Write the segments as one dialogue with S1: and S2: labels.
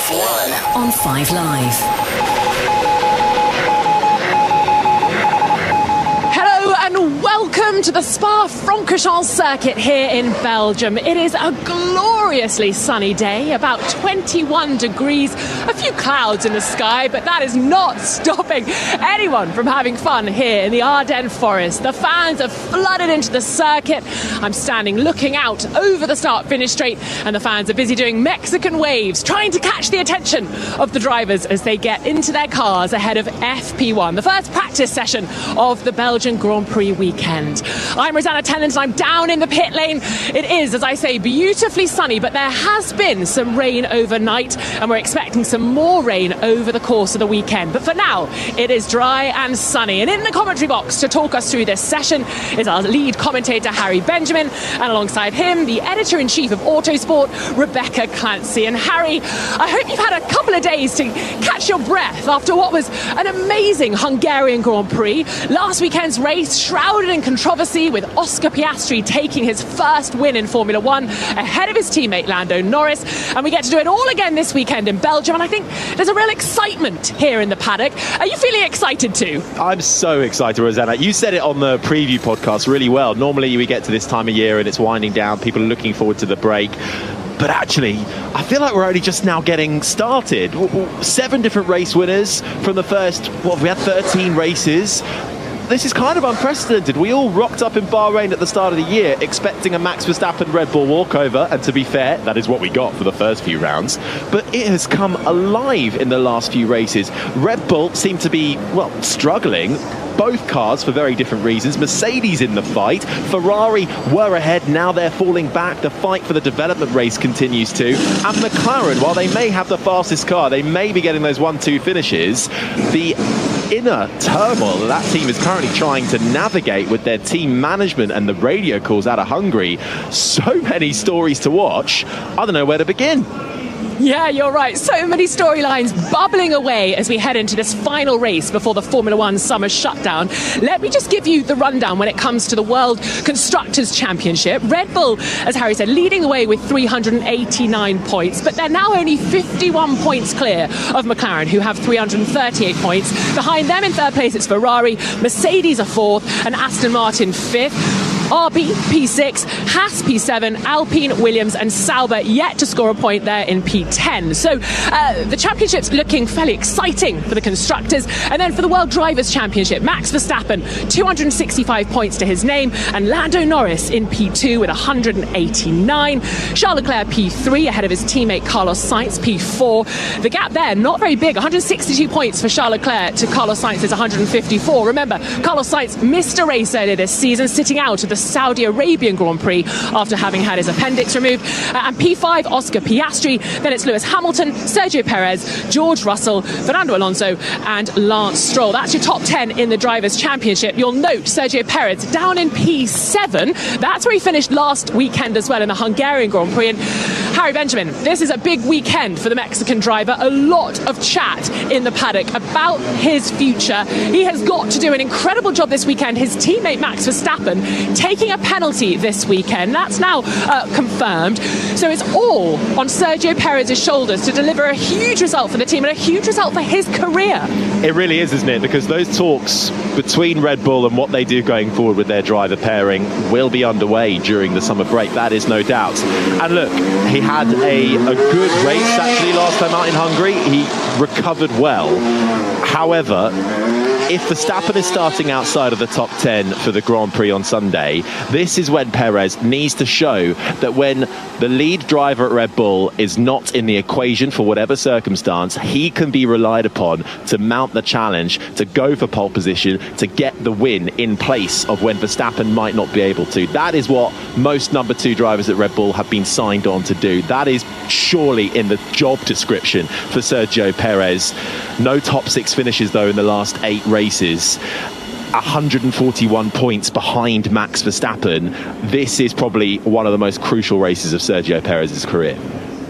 S1: F1 on 5 Live.
S2: And welcome to the Spa-Francorchamps circuit here in Belgium. It is a gloriously sunny day, about 21 degrees, a few clouds in the sky, but that is not stopping anyone from having fun here in the Ardennes forest. The fans have flooded into the circuit. I'm standing looking out over the start-finish straight, and the fans are busy doing Mexican waves, trying to catch the attention of the drivers as they get into their cars ahead of FP1, the first practice session of the Belgian Grand Prix weekend. I'm Rosanna Tennant and I'm down in the pit lane. It is, as I say, beautifully sunny, but there has been some rain overnight and we're expecting some more rain over the course of the weekend. But for now, it is dry and sunny. And in the commentary box to talk us through this session is our lead commentator, Harry Benjamin, and alongside him, the editor-in-chief of Autosport, Rebecca Clancy. And Harry, I hope you've had a couple of days to catch your breath after what was an amazing Hungarian Grand Prix. Last weekend's race shrouded in controversy, with Oscar Piastri taking his first win in Formula One ahead of his teammate Lando Norris, and we get to do it all again this weekend in Belgium, and I think there's a real excitement here in the paddock. Are you feeling excited too?
S3: I'm so excited, Rosanna. You said it on the preview podcast really well. Normally we get to this time of year and it's winding down, people are looking forward to the break. But actually, I feel like we're only just now getting started. 7 different race winners from the first, we had 13 races. This is kind of unprecedented. We all rocked up in Bahrain at the start of the year expecting a Max Verstappen Red Bull walkover, and to be fair, that is what we got for the first few rounds. But it has come alive in the last few races. Red Bull seem to be, struggling. Both cars for very different reasons. Mercedes in the fight. Ferrari were ahead, now they're falling back. The fight for the development race continues too. And McLaren, while they may have the fastest car, they may be getting those 1-2 finishes, the inner turmoil that team is currently trying to navigate with their team management and the radio calls out of Hungary. So many stories to watch. I don't know where to begin.
S2: Yeah, you're right. So many storylines bubbling away as we head into this final race before the Formula One summer shutdown. Let me just give you the rundown when it comes to the World Constructors' Championship. Red Bull, as Harry said, leading the way with 389 points, but they're now only 51 points clear of McLaren, who have 338 points. Behind them in third place, it's Ferrari, Mercedes are fourth, and Aston Martin fifth. RB P6, Haas P7, Alpine, Williams and Sauber yet to score a point there in P10. So the championship's looking fairly exciting for the constructors. And then for the World Drivers' Championship, Max Verstappen, 265 points to his name, and Lando Norris in P2 with 189. Charles Leclerc P3 ahead of his teammate Carlos Sainz P4. The gap there, not very big, 162 points for Charles Leclerc to Carlos Sainz's 154. Remember, Carlos Sainz missed a race earlier this season, sitting out of the Saudi Arabian Grand Prix after having had his appendix removed. And P5, Oscar Piastri. Then it's Lewis Hamilton, Sergio Perez, George Russell, Fernando Alonso and Lance Stroll. That's your top 10 in the Drivers' Championship. You'll note Sergio Perez down in P7. That's where he finished last weekend as well in the Hungarian Grand Prix. And Harry Benjamin, this is a big weekend for the Mexican driver. A lot of chat in the paddock about his future. He has got to do an incredible job this weekend. His teammate Max Verstappen taking a penalty this weekend. That's now confirmed. So it's all on Sergio Perez's shoulders to deliver a huge result for the team and a huge result for his career.
S3: It really is, isn't it? Because those talks between Red Bull and what they do going forward with their driver pairing will be underway during the summer break. That is no doubt. And look, he had a good race actually last time out in Hungary. He recovered well. However, if Verstappen is starting outside of the top 10 for the Grand Prix on Sunday, this is when Perez needs to show that when the lead driver at Red Bull is not in the equation for whatever circumstance, he can be relied upon to mount the challenge, to go for pole position, to get the win in place of when Verstappen might not be able to. That is what most number 2 drivers at Red Bull have been signed on to do. That is surely in the job description for Sergio Perez. No top 6 finishes though in the last 8 races. 141 points behind Max Verstappen. This is probably one of the most crucial races of Sergio Perez's career.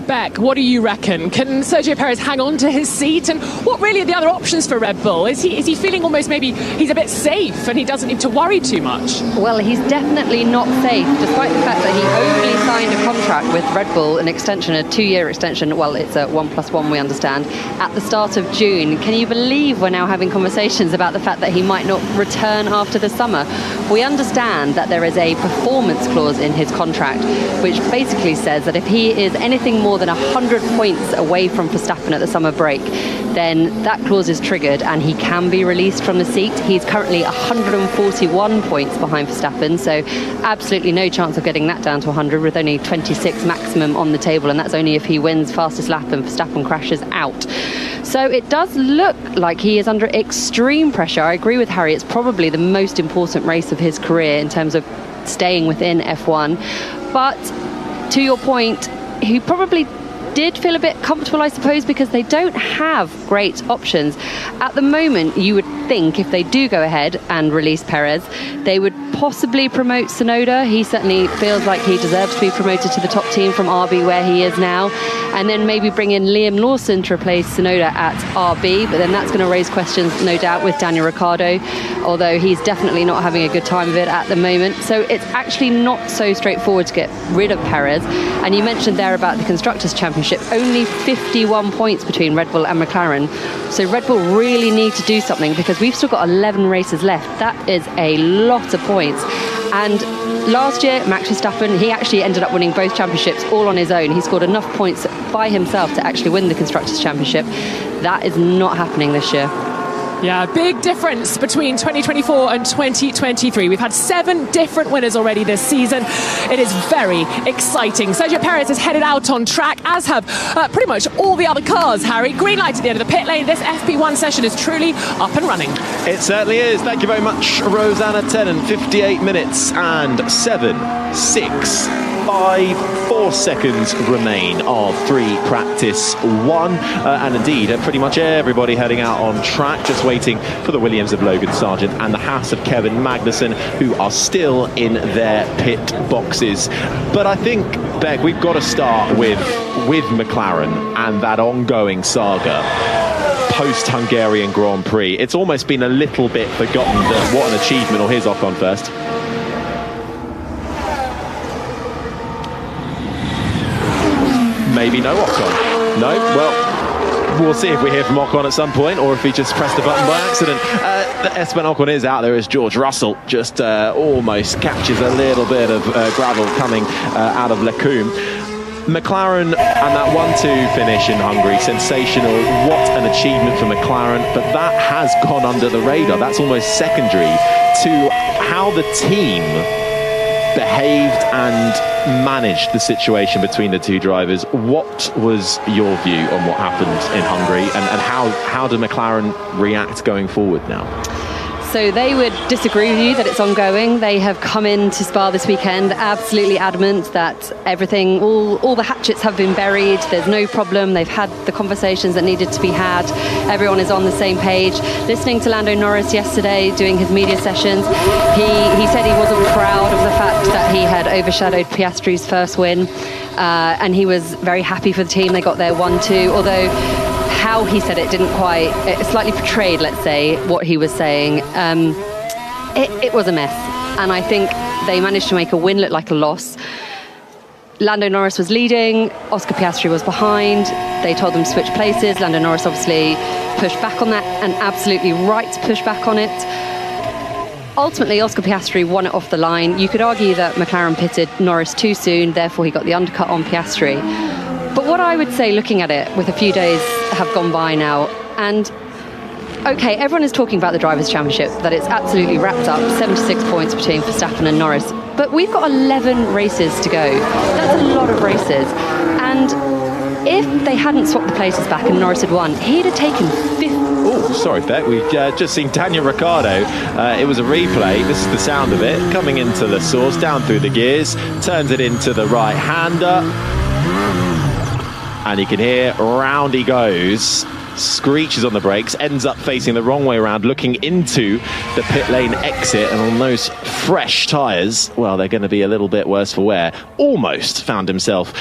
S2: Beck, what do you reckon? Can Sergio Perez hang on to his seat? And what really are the other options for Red Bull? Is he feeling almost maybe he's a bit safe and he doesn't need to worry too much?
S4: Well, he's definitely not safe, despite the fact that he only signed a contract with Red Bull, an extension, a 2-year extension. Well, it's a 1+1, we understand, at the start of June. Can you believe we're now having conversations about the fact that he might not return after the summer? We understand that there is a performance clause in his contract, which basically says that if he is anything more than 100 points away from Verstappen at the summer break, then that clause is triggered and he can be released from the seat. He's currently 141 points behind Verstappen, so absolutely no chance of getting that down to 100, with only 26 maximum on the table, and that's only if he wins fastest lap and Verstappen crashes out. So it does look like he is under extreme pressure. I agree with Harry, it's probably the most important race of his career in terms of staying within F1. But to your point, he probably did feel a bit comfortable, I suppose, because they don't have great options. At the moment, you would think if they do go ahead and release Perez, they would possibly promote Tsunoda. He certainly feels like he deserves to be promoted to the top team from RB, where he is now, and then maybe bring in Liam Lawson to replace Tsunoda at RB, but then that's going to raise questions, no doubt, with Daniel Ricciardo, although he's definitely not having a good time of it at the moment. So it's actually not so straightforward to get rid of Perez. And you mentioned there about the Constructors' Championship, only 51 points between Red Bull and McLaren. So Red Bull really need to do something, because we've still got 11 races left. That is a lot of points. And last year, Max Verstappen, he actually ended up winning both championships all on his own. He scored enough points by himself to actually win the Constructors' Championship. That is not happening this year.
S2: Yeah, big difference between 2024 and 2023. We've had 7 different winners already this season. It is very exciting. Sergio Perez is headed out on track, as have pretty much all the other cars, Harry. Green light at the end of the pit lane. This FP1 session is truly up and running.
S3: It certainly is. Thank you very much, Rosanna Tennant. 58 minutes and 7, 6, 5, 4 seconds remain of 3 practice 1. And indeed, pretty much everybody heading out on track, just waiting for the Williams of Logan Sargent and the Haas of Kevin Magnussen, who are still in their pit boxes. But I think, Beck, we've got to start with McLaren and that ongoing saga post-Hungarian Grand Prix. It's almost been a little bit forgotten that what an achievement. Or here's Ocon first. Maybe no Ocon. No? Well, we'll see if we hear from Ocon at some point, or if he just pressed the button by accident. Esteban Ocon is out there as George Russell just almost catches a little bit of gravel coming out of Lecumbe. McLaren and that 1-2 finish in Hungary, sensational. What an achievement for McLaren, but that has gone under the radar. That's almost secondary to how the team behaved and managed the situation between the two drivers. What was your view on what happened in Hungary, and how do McLaren react going forward now?
S4: So they would disagree with you that it's ongoing. They have come into Spa this weekend absolutely adamant that everything, all the hatchets have been buried. There's no problem. They've had the conversations that needed to be had. Everyone is on the same page. Listening to Lando Norris yesterday doing his media sessions, he said he wasn't proud of the fact that he had overshadowed Piastri's first win, and he was very happy for the team. They got their 1-2, although how he said it didn't quite, it slightly portrayed, let's say, what he was saying. It was a mess, and I think they managed to make a win look like a loss. Lando Norris was leading, Oscar Piastri was behind. They told them to switch places. Lando Norris obviously pushed back on that, and absolutely right to push back on it. Ultimately, Oscar Piastri won it off the line. You could argue that McLaren pitted Norris too soon, therefore he got the undercut on Piastri. But what I would say, looking at it, with a few days have gone by now, and okay, everyone is talking about the Drivers' Championship, that it's absolutely wrapped up, 76 points between Verstappen and Norris. But we've got 11 races to go. That's a lot of races. And if they hadn't swapped the places back and Norris had won, he'd have taken 5th.
S3: Oh, sorry, Beck. We've just seen Daniel Ricciardo. It was a replay. This is the sound of it. Coming into the source, down through the gears, turns it into the right-hander. And you can hear round he goes. screeches on the brakes, ends up facing the wrong way around, looking into the pit lane exit, and on those fresh tyres, well, they're going to be a little bit worse for wear. Almost found himself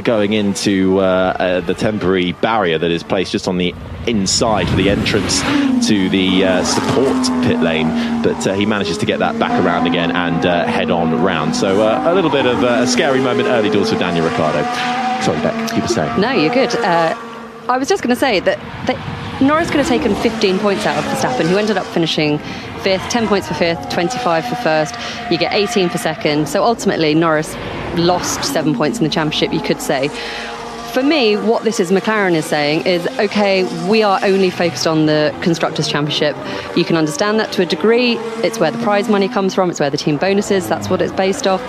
S3: going into the temporary barrier that is placed just on the inside for the entrance to the support pit lane, but he manages to get that back around again and head on round. So a little bit of a scary moment early doors for Daniel Ricciardo. Sorry, Beck, you were saying.
S4: No, you're good. I was just going to say that Norris could have taken 15 points out of Verstappen, who ended up finishing 5th, 10 points for 5th, 25 for 1st. You get 18 for 2nd. So ultimately, Norris lost 7 points in the championship, you could say. For me, what this is McLaren is saying is, OK, we are only focused on the Constructors' Championship. You can understand that to a degree. It's where the prize money comes from. It's where the team bonuses. That's what it's based off.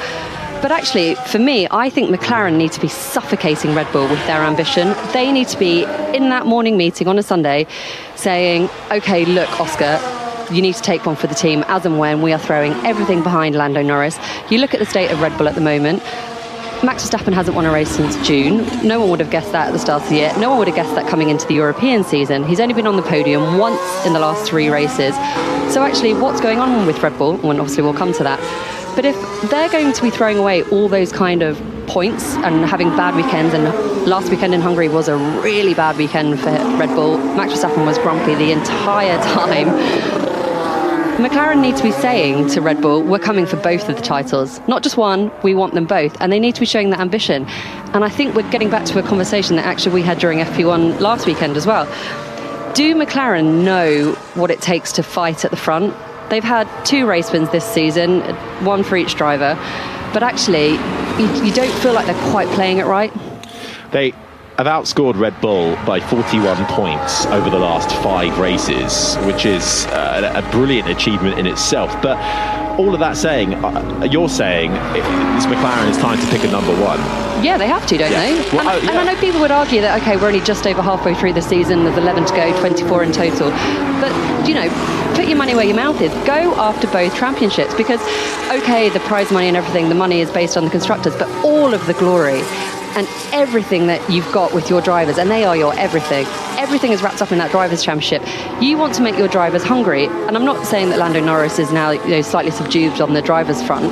S4: But actually, for me, I think McLaren need to be suffocating Red Bull with their ambition. They need to be in that morning meeting on a Sunday saying, OK, look, Oscar, you need to take one for the team as and when we are throwing everything behind Lando Norris. You look at the state of Red Bull at the moment. Max Verstappen hasn't won a race since June. No one would have guessed that at the start of the year. No one would have guessed that coming into the European season. He's only been on the podium once in the last 3 races. So actually, what's going on with Red Bull? Well, obviously, we'll come to that. But if they're going to be throwing away all those kind of points and having bad weekends, and last weekend in Hungary was a really bad weekend for Red Bull, Max Verstappen was grumpy the entire time. McLaren need to be saying to Red Bull, we're coming for both of the titles. Not just one, we want them both. And they need to be showing that ambition. And I think we're getting back to a conversation that actually we had during FP1 last weekend as well. Do McLaren know what it takes to fight at the front? They've had 2 race wins this season, 1 for each driver. But actually, you don't feel like they're quite playing it right.
S3: They have outscored Red Bull by 41 points over the last 5 races, which is a brilliant achievement in itself. But all of that saying, you're saying it's McLaren, it's time to pick a number 1.
S4: Yeah, they have to, don't they?
S3: Well,
S4: and I know people would argue that, OK, we're only just over halfway through the season, there's 11 to go, 24 in total. But, you know, put your money where your mouth is. Go after both championships because, OK, the prize money and everything, the money is based on the constructors, but all of the glory and everything that you've got with your drivers, and they are your everything. Everything is wrapped up in that Drivers' Championship. You want to make your drivers hungry, and I'm not saying that Lando Norris is now slightly subdued on the drivers' front,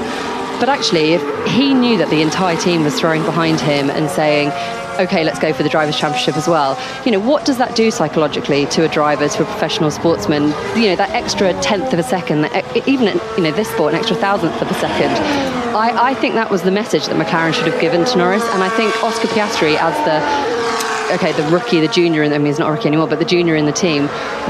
S4: but actually, if he knew that the entire team was throwing behind him and saying, OK, let's go for the Drivers' Championship as well. What does that do psychologically to a driver, to a professional sportsman? That extra 1/10 of a second, even in this sport, an extra 1,000th of a second. I think that was the message that McLaren should have given to Norris, and I think Oscar Piastri, as the rookie, the junior, I mean, he's not a rookie anymore, but the junior in the team,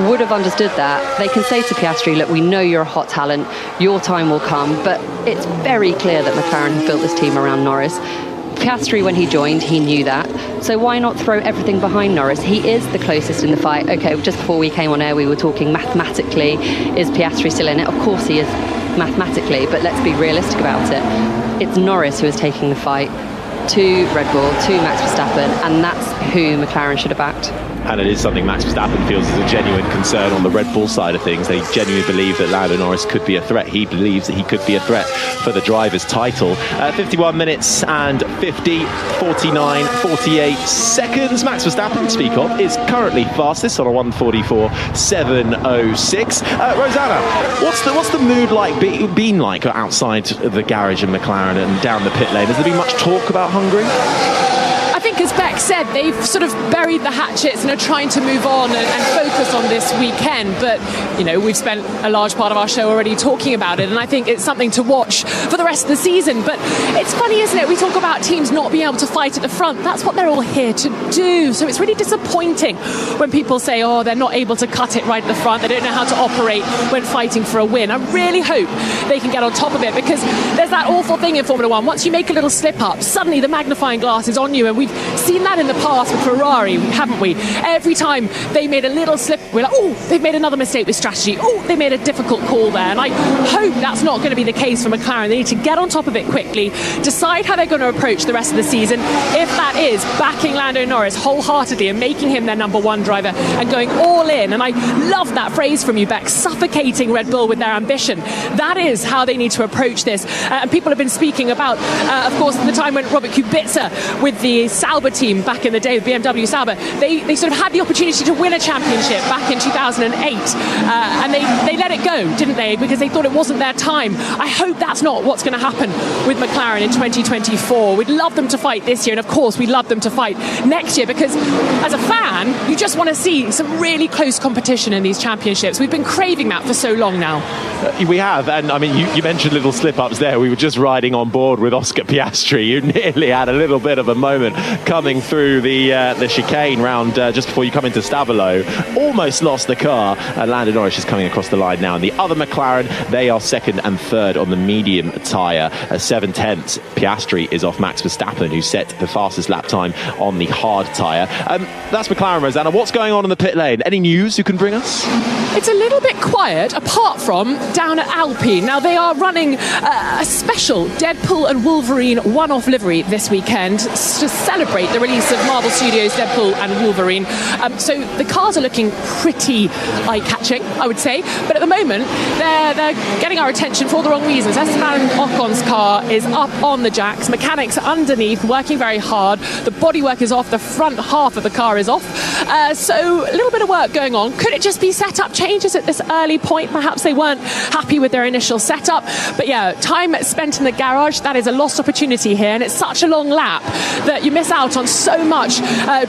S4: would have understood that. They can say to Piastri, look, we know you're a hot talent, your time will come, but it's very clear that McLaren built this team around Norris. Piastri, when he joined, he knew that. So why not throw everything behind Norris? He is the closest in the fight. OK, just before we came on air, we were talking mathematically. Is Piastri still in it? Of course he is mathematically, but let's be realistic about it. It's Norris who is taking the fight to Red Bull, to Max Verstappen, and that's who McLaren should have backed.
S3: And it is something Max Verstappen feels is a genuine concern on the Red Bull side of things. They genuinely believe that Lando Norris could be a threat. He believes that he could be a threat for the driver's title. 51 minutes and 49, 48 seconds. Max Verstappen, speak of, is currently fastest on a 1:44.706. Rosanna, what's the mood been like outside the garage in McLaren and down the pit lane? Has there been much talk about Hungary?
S2: I think, as Beck said, they've sort of buried the hatchets and are trying to move on and focus on this weekend. But, we've spent a large part of our show already talking about it, and I think it's something to watch for the rest of the season. But it's funny, isn't it? We talk about teams not being able to fight at the front. That's what they're all here to do. So it's really disappointing when people say, oh, they're not able to cut it right at the front. They don't know how to operate when fighting for a win. I really hope they can get on top of it, because there's that awful thing in Formula One. Once you make a little slip up, suddenly the magnifying glass is on you, and we've seen that in the past with Ferrari, haven't we? Every time they made a little slip, we're like, oh, they've made another mistake with strategy. Oh, they made a difficult call there. And I hope that's not going to be the case for McLaren. They need to get on top of it quickly, decide how they're going to approach the rest of the season. If that is backing Lando Norris wholeheartedly and making him their number 1 driver and going all in. And I love that phrase from you, Beck, suffocating Red Bull with their ambition. That is how they need to approach this. And people have been speaking about, of course, the time when Robert Kubica with the Saudi Sauber team back in the day, the BMW Sauber, they sort of had the opportunity to win a championship back in 2008, and they let it go, didn't they? Because they thought it wasn't their time. I hope that's not what's going to happen with McLaren in 2024. We'd love them to fight this year, and of course we'd love them to fight next year, because as a fan, you just want to see some really close competition in these championships. We've been craving that for so long now.
S3: We have, and I mean, you mentioned little slip-ups there. We were just riding on board with Oscar Piastri. You nearly had a little bit of a moment coming through the chicane round just before you come into Stavelot. Almost lost the car, and Lando Norris is coming across the line now. And the other McLaren, they are second and third on the medium tyre. 7/10. Piastri is off Max Verstappen, who set the fastest lap time on the hard tyre. That's McLaren, Rosanna. What's going on in the pit lane? Any news you can bring us?
S2: It's a little bit quiet, apart from down at Alpine. Now, they are running a special Deadpool and Wolverine one-off livery this weekend to celebrate the release of Marvel Studios' Deadpool and Wolverine. So the cars are looking pretty eye-catching, I would say. But at the moment, they're getting our attention for all the wrong reasons. Esteban Ocon's car is up on the jacks. Mechanics are underneath, working very hard. The bodywork is off. The front half of the car is off. So a little bit of work going on. Could it just be setup changes at this early point? Perhaps they weren't happy with their initial setup. But yeah, time spent in the garage, that is a lost opportunity here. And it's such a long lap that you miss out on so much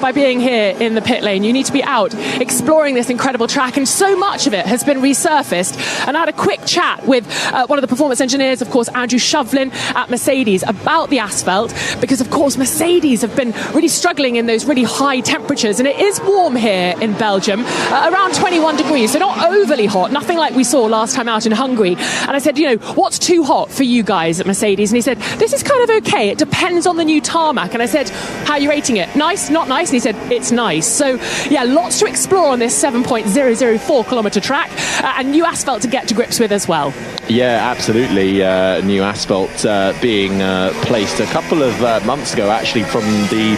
S2: by being here in the pit lane. You need to be out exploring this incredible track, and so much of it has been resurfaced. And I had a quick chat with one of the performance engineers, of course, Andrew Shovlin at Mercedes, about the asphalt, because of course Mercedes have been really struggling in those really high temperatures, and it is warm here in Belgium, around 21 degrees, so not overly hot, nothing like we saw last time out in Hungary. And I said, what's too hot for you guys at Mercedes? And he said, this is kind of okay, it depends on the new tarmac. And I said, how are you rating it? Nice, not nice? And he said, it's nice. So yeah, lots to explore on this 7.004 kilometre track, and new asphalt to get to grips with as well.
S3: Yeah, absolutely. New asphalt being placed a couple of months ago, actually, from the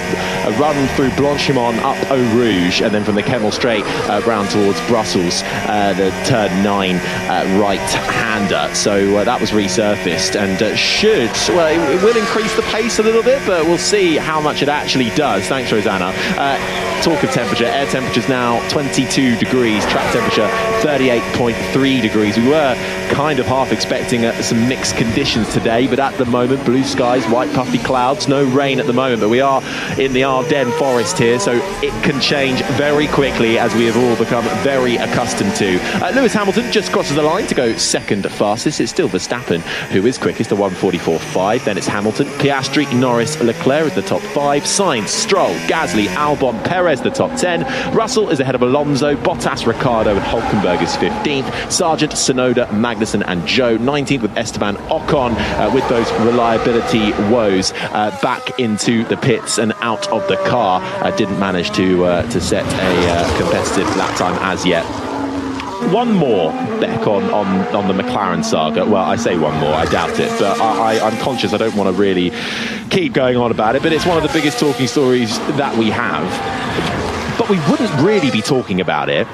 S3: run through Blanchimont up Eau Rouge, and then from the Kemmel Straight round towards Brussels, the turn 9 right-hander. So that was resurfaced, and it will increase the pace a little bit, but we'll see how much it actually does. Thanks, Rosanna. Talk of temperature, air temperature's now 22 degrees, track temperature 38.3 degrees. We were kind of half expecting some mixed conditions today, but at the moment, blue skies, white puffy clouds, no rain at the moment, but we are in the Ardennes forest here, so it can change very quickly, as we have all become very accustomed to. Lewis Hamilton just crosses the line to go second fastest. It's still Verstappen who is quickest, a 1:44.5. Then it's Hamilton, Piastri, Norris, Leclerc is the top 5. Sainz, Stroll, Gasly, Albon, Perez the top 10. Russell is ahead of Alonso, Bottas, Ricciardo and Hulkenberg is 15th. Sargent, Tsunoda, Magnussen and Zhou 19th, with Esteban Ocon with those reliability woes back into the pits and out of the car. Didn't manage to set a competitive lap time as yet. One more, Beck, on the McLaren saga. Well, I say one more, I doubt it, but I'm conscious I don't want to really keep going on about it, but it's one of the biggest talking stories that we have. But we wouldn't really be talking about it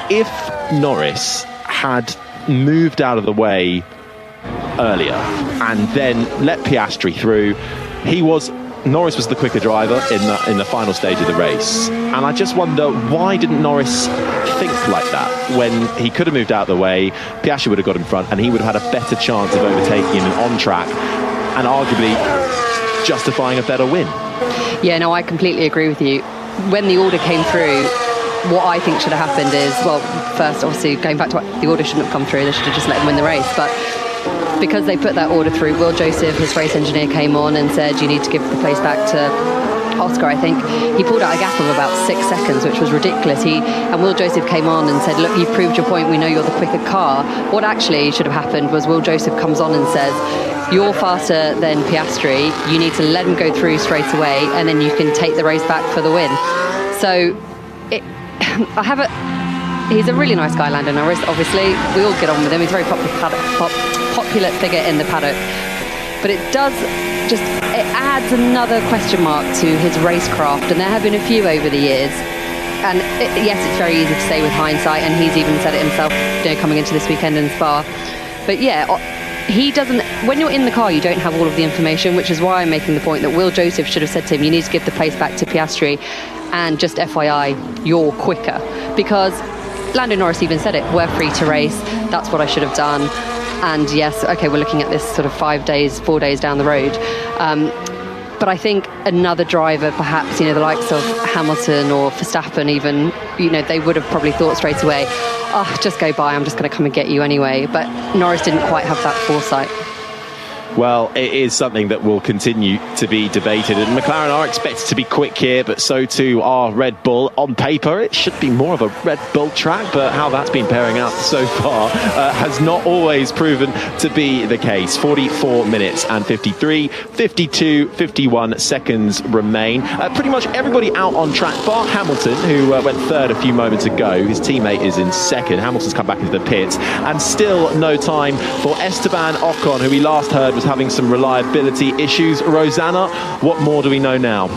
S3: if Norris had moved out of the way earlier and then let Piastri through. Norris was the quicker driver in the final stage of the race, and I just wonder, why didn't Norris think like that when he could have moved out of the way? Piastri would have got in front, and he would have had a better chance of overtaking him on track and arguably justifying a better win.
S4: Yeah, no, I completely agree with you. When the order came through, what I think should have happened is, well, first, obviously, going back to what the order shouldn't have come through, they should have just let him win the race, but because they put that order through, Will Joseph, his race engineer, came on and said, you need to give the place back to Oscar, I think. He pulled out a gap of about 6 seconds, which was ridiculous. And Will Joseph came on and said, look, you've proved your point, we know you're the quicker car. What actually should have happened was Will Joseph comes on and says, you're faster than Piastri, you need to let him go through straight away, and then you can take the race back for the win. So he's a really nice guy, Lando Norris, obviously. We all get on with him. He's a very popular figure in the paddock. But it adds another question mark to his racecraft, and there have been a few over the years. And yes, it's very easy to say with hindsight, and he's even said it himself, coming into this weekend in Spa. But yeah, he doesn't, when you're in the car, you don't have all of the information, which is why I'm making the point that Will Joseph should have said to him, you need to give the place back to Piastri, and just FYI, you're quicker. Because Lando Norris even said it, we're free to race, that's what I should have done. And yes, okay, we're looking at this sort of 4 days down the road. But I think another driver, perhaps, the likes of Hamilton or Verstappen even, they would have probably thought straight away, oh, just go by, I'm just going to come and get you anyway. But Norris didn't quite have that foresight.
S3: Well, it is something that will continue to be debated, and McLaren are expected to be quick here, but so too are Red Bull. On paper, it should be more of a Red Bull track, but how that's been pairing out so far has not always proven to be the case. 44 minutes and 51 seconds remain. Pretty much everybody out on track, bar Hamilton, who went third a few moments ago. His teammate is in second. Hamilton's come back into the pits, and still no time for Esteban Ocon, who we last heard was having some reliability issues. Rosanna, what more do we know now?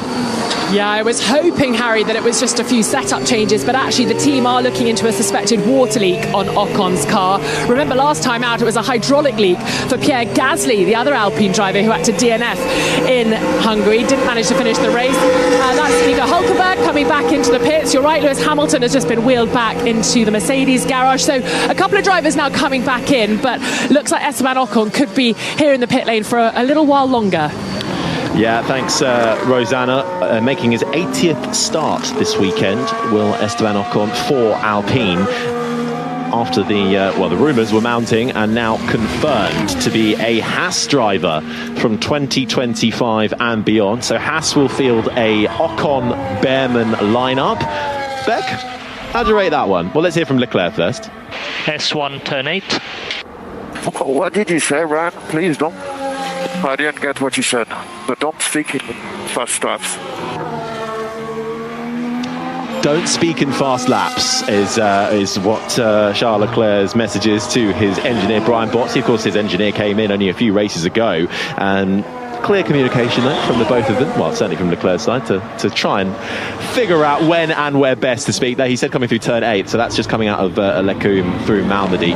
S2: Yeah, I was hoping, Harry, that it was just a few setup changes, but actually the team are looking into a suspected water leak on Ocon's car. Remember last time out it was a hydraulic leak for Pierre Gasly, the other Alpine driver who had to DNF in Hungary, didn't manage to finish the race. That's Nico Hülkenberg coming back into the pits. You're right, Lewis Hamilton has just been wheeled back into the Mercedes garage, so a couple of drivers now coming back in, but looks like Esteban Ocon could be here in the pit lane for a little while longer.
S3: Yeah, thanks, Rosanna. Making his 80th start this weekend, will Esteban Ocon for Alpine, after the rumours were mounting and now confirmed to be a Haas driver from 2025 and beyond. So Haas will field a Ocon-Behrman lineup. Beck, how do you rate that one? Well, let's hear from Leclerc first.
S5: S1, turn 8.
S6: What did you say, Ryan? Please don't. I didn't get what you said, but don't speak in fast laps.
S3: Don't speak in fast laps is what Charles Leclerc's message is to his engineer Brian Bottas. Of course, his engineer came in only a few races ago, and clear communication there from the both of them, well, certainly from Leclerc's side, to try and figure out when and where best to speak. There, he said coming through turn 8, so that's just coming out of Lecum through Malmedy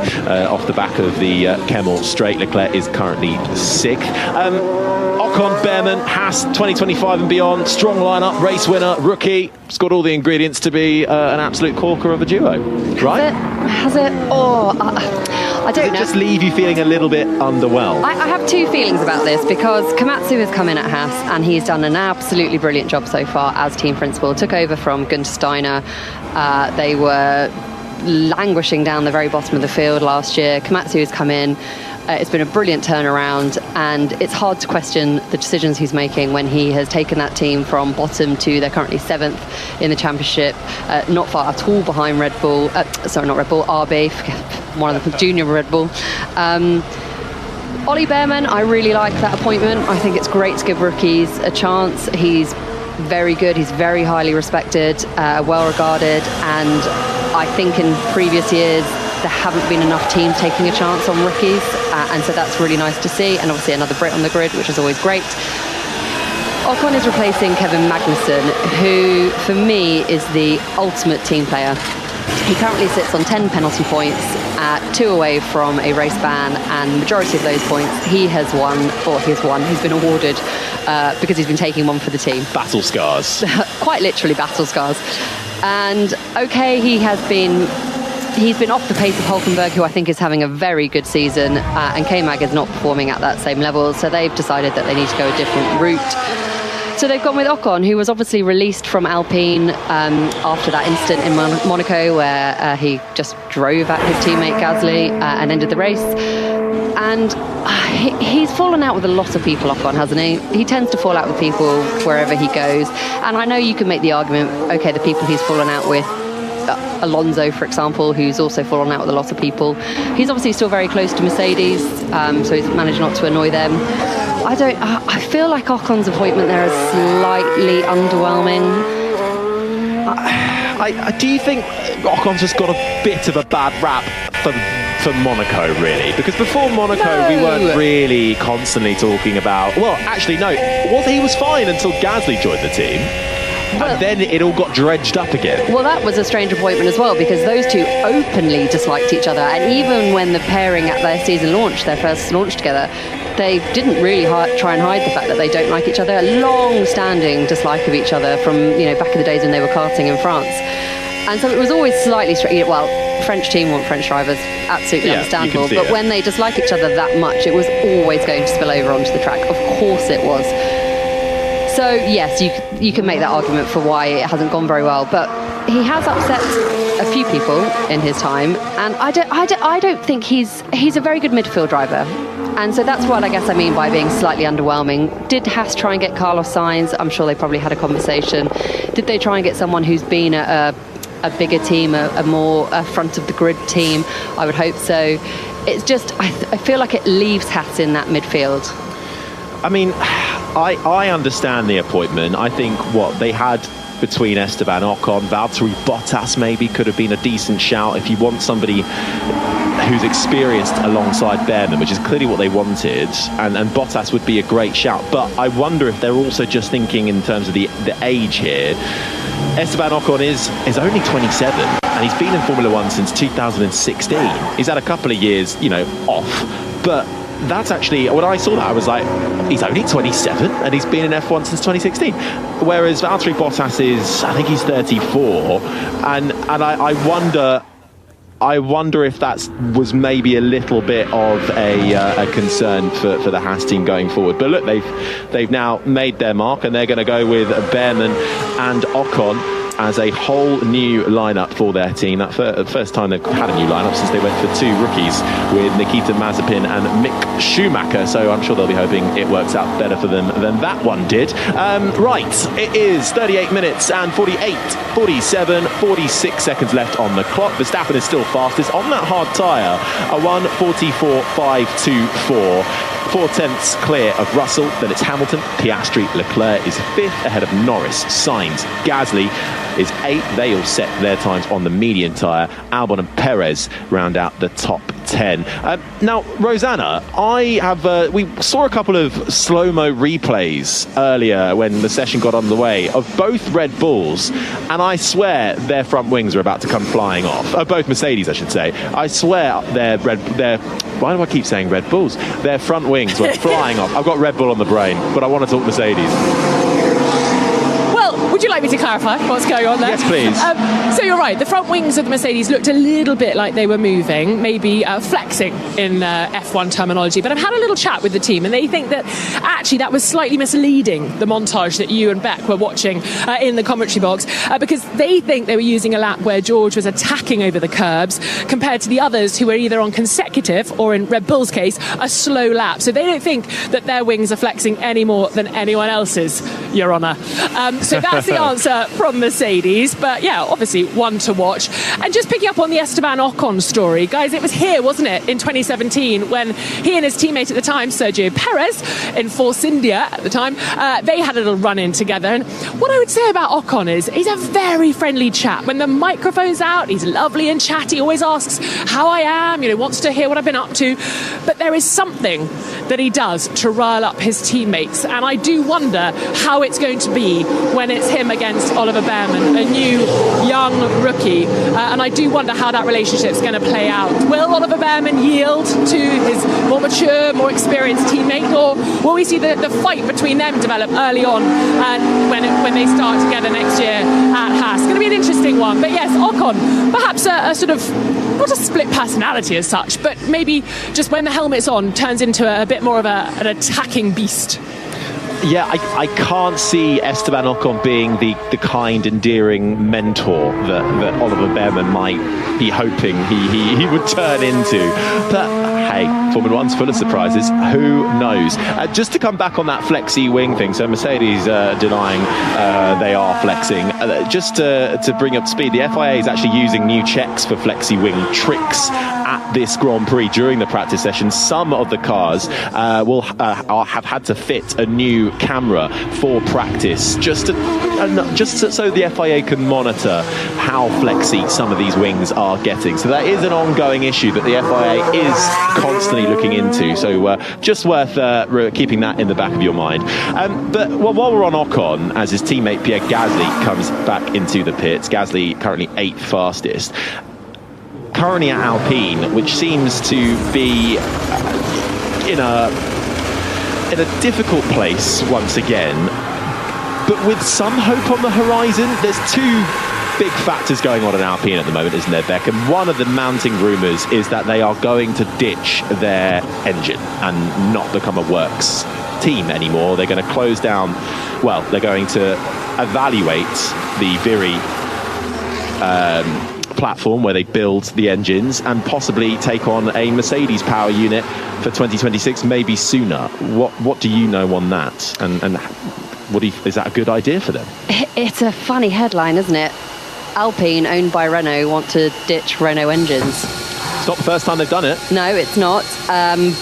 S3: off the back of the Kemmel straight. Leclerc is currently 6th. Ocon, Behrman, Haas, 2025 and beyond, strong lineup, race winner, rookie. It's got all the ingredients to be an absolute corker of a duo, right?
S4: Has it? Oh, I don't know.
S3: Does it just leave you feeling a little bit underwhelmed?
S4: I have two feelings about this, because Komatsu has come in at Haas and he's done an absolutely brilliant job so far as team principal. Took over from Günther Steiner. They were languishing down the very bottom of the field last year. Komatsu has come in. It's been a brilliant turnaround, and it's hard to question the decisions he's making when he has taken that team from bottom to they're currently 7th in the championship, not far at all behind Red Bull, RB, one of the junior Red Bull. Ollie Behrman, I really like that appointment. I think it's great to give rookies a chance. He's very good, he's very highly respected, well regarded, and I think in previous years there haven't been enough teams taking a chance on rookies, and so that's really nice to see, and obviously another Brit on the grid, which is always great. Ocon is replacing Kevin Magnussen, who for me is the ultimate team player. He currently sits on 10 penalty points, 2 away from a race ban, and the majority of those points he's been awarded because he's been taking one for the team.
S3: Battle scars.
S4: Quite literally battle scars. And okay, he's been off the pace of Hülkenberg, who I think is having a very good season, and K-Mag is not performing at that same level, so they've decided that they need to go a different route. So they've gone with Ocon, who was obviously released from Alpine after that incident in Monaco, where he just drove at his teammate Gasly and ended the race. And he's fallen out with a lot of people, Ocon, hasn't he? He tends to fall out with people wherever he goes. And I know you can make the argument, okay, the people he's fallen out with, Alonso, for example, who's also fallen out with a lot of people. He's obviously still very close to Mercedes, so he's managed not to annoy them. I feel like Ocon's appointment there is slightly underwhelming.
S3: Do you think Ocon's just got a bit of a bad rap for Monaco, really? Because before Monaco, we weren't really constantly talking about... Well, actually, no. He was fine until Gasly joined the team. and then it all got dredged up again.
S4: Well, that was a strange appointment as well, because those two openly disliked each other, and even when the pairing at their season launch, their first launch together, they didn't really try and hide the fact that they don't like each other. A long-standing dislike of each other from back in the days when they were karting in France, and so it was always slightly strange. Well, French team want French drivers, absolutely understandable. But when they dislike each other that much, it was always going to spill over onto the track. Of course, it was. So yes, you can make that argument for why it hasn't gone very well, but he has upset a few people in his time, and I don't think he's a very good midfield driver. And so that's what I guess I mean by being slightly underwhelming. Did Haas try and get Carlos Sainz? I'm sure they probably had a conversation. Did they try and get someone who's been a bigger team, a more front of the grid team? I would hope so. It's just, I feel like it leaves Haas in that midfield.
S3: I mean, I understand the appointment. I think what they had between Esteban Ocon, Valtteri Bottas maybe could have been a decent shout if you want somebody who's experienced alongside Behrman, which is clearly what they wanted, and Bottas would be a great shout. But I wonder if they're also just thinking in terms of the age here. Esteban Ocon is only 27, and he's been in Formula One since 2016. He's had a couple of years, off, but that's actually, when I saw that, I was like, he's only 27 and he's been in F1 since 2016. Whereas Valtteri Bottas is, I think he's 34, and I wonder if that was maybe a little bit of a concern for the Haas team going forward. But look, they've now made their mark, and they're going to go with Behrman and Ocon as a whole new lineup for their team. That first time they've had a new lineup since they went for two rookies with Nikita Mazepin and Mick Schumacher. So I'm sure they'll be hoping it works out better for them than that one did. Right, it is 38 minutes and 47, 46 seconds left on the clock. Verstappen is still fastest on that hard tyre, a 1:44.524. 4/10 clear of Russell, then it's Hamilton, Piastri, Leclerc is 5th ahead of Norris, Sainz, Gasly is 8th. They all set their times on the medium tyre. Albon and Perez round out the top 10. Now, Rosanna, we saw a couple of slow-mo replays earlier when the session got underway of both Red Bulls, and I swear their front wings are about to come flying off. Both Mercedes, I should say. I swear why do I keep saying Red Bulls? Their front wings went flying off. I've got Red Bull on the brain, but I want to talk Mercedes.
S2: Would you like me to clarify what's going on there?
S3: Yes, please.
S2: So you're right. The front wings of the Mercedes looked a little bit like they were moving, maybe flexing in F1 terminology. But I've had a little chat with the team, and they think that actually that was slightly misleading, the montage that you and Beck were watching in the commentary box, because they think they were using a lap where George was attacking over the curbs compared to the others who were either on consecutive or, in Red Bull's case, a slow lap. So they don't think that their wings are flexing any more than anyone else's, Your Honour. So that's the answer from Mercedes, but yeah, obviously one to watch. And just picking up on the Esteban Ocon story, guys, it was here, wasn't it, in 2017 when he and his teammate at the time, Sergio Perez, in Force India at the time, they had a little run-in together. And what I would say about Ocon is he's a very friendly chap. When the microphone's out, he's lovely and chatty, always asks how I am, wants to hear what I've been up to. But there is something that he does to rile up his teammates, and I do wonder how it's going to be when it's him against Oliver Behrman, a new young rookie, and I do wonder how that relationship's going to play out. Will Oliver Behrman yield to his more mature, more experienced teammate, or will we see the fight between them develop early on when they start together next year at Haas? It's going to be an interesting one. But yes, Ocon, perhaps a sort of, not a split personality as such, but maybe just when the helmet's on turns into a bit more of an attacking beast.
S3: Yeah, I can't see Esteban Ocon being the kind, endearing mentor that Oliver Behrman might be hoping he would turn into. But hey, Formula One's full of surprises. Who knows? Just to come back on that flexi wing thing, so Mercedes denying they are flexing. Just to bring up speed, the FIA is actually using new checks for flexi wing tricks at this Grand Prix during the practice session, some of the cars will have had to fit a new camera for practice, just so the FIA can monitor how flexy some of these wings are getting. So that is an ongoing issue that the FIA is constantly looking into. So just worth keeping that in the back of your mind. But while we're on Ocon, as his teammate Pierre Gasly comes back into the pits, Gasly currently 8th fastest. Currently at Alpine, which seems to be in a difficult place once again, but with some hope on the horizon. There's two big factors going on in Alpine at the moment, isn't there, Beck? And one of the mounting rumours is that they are going to ditch their engine and not become a works team anymore. They're going to close down, well, they're going to evaluate the Viri platform where they build the engines and possibly take on a Mercedes power unit for 2026, maybe sooner. What do you know on that? And is that a good idea for them?
S4: It's a funny headline, isn't it? Alpine, owned by Renault, want to ditch Renault engines.
S3: It's not the first time they've done it.
S4: No, it's not.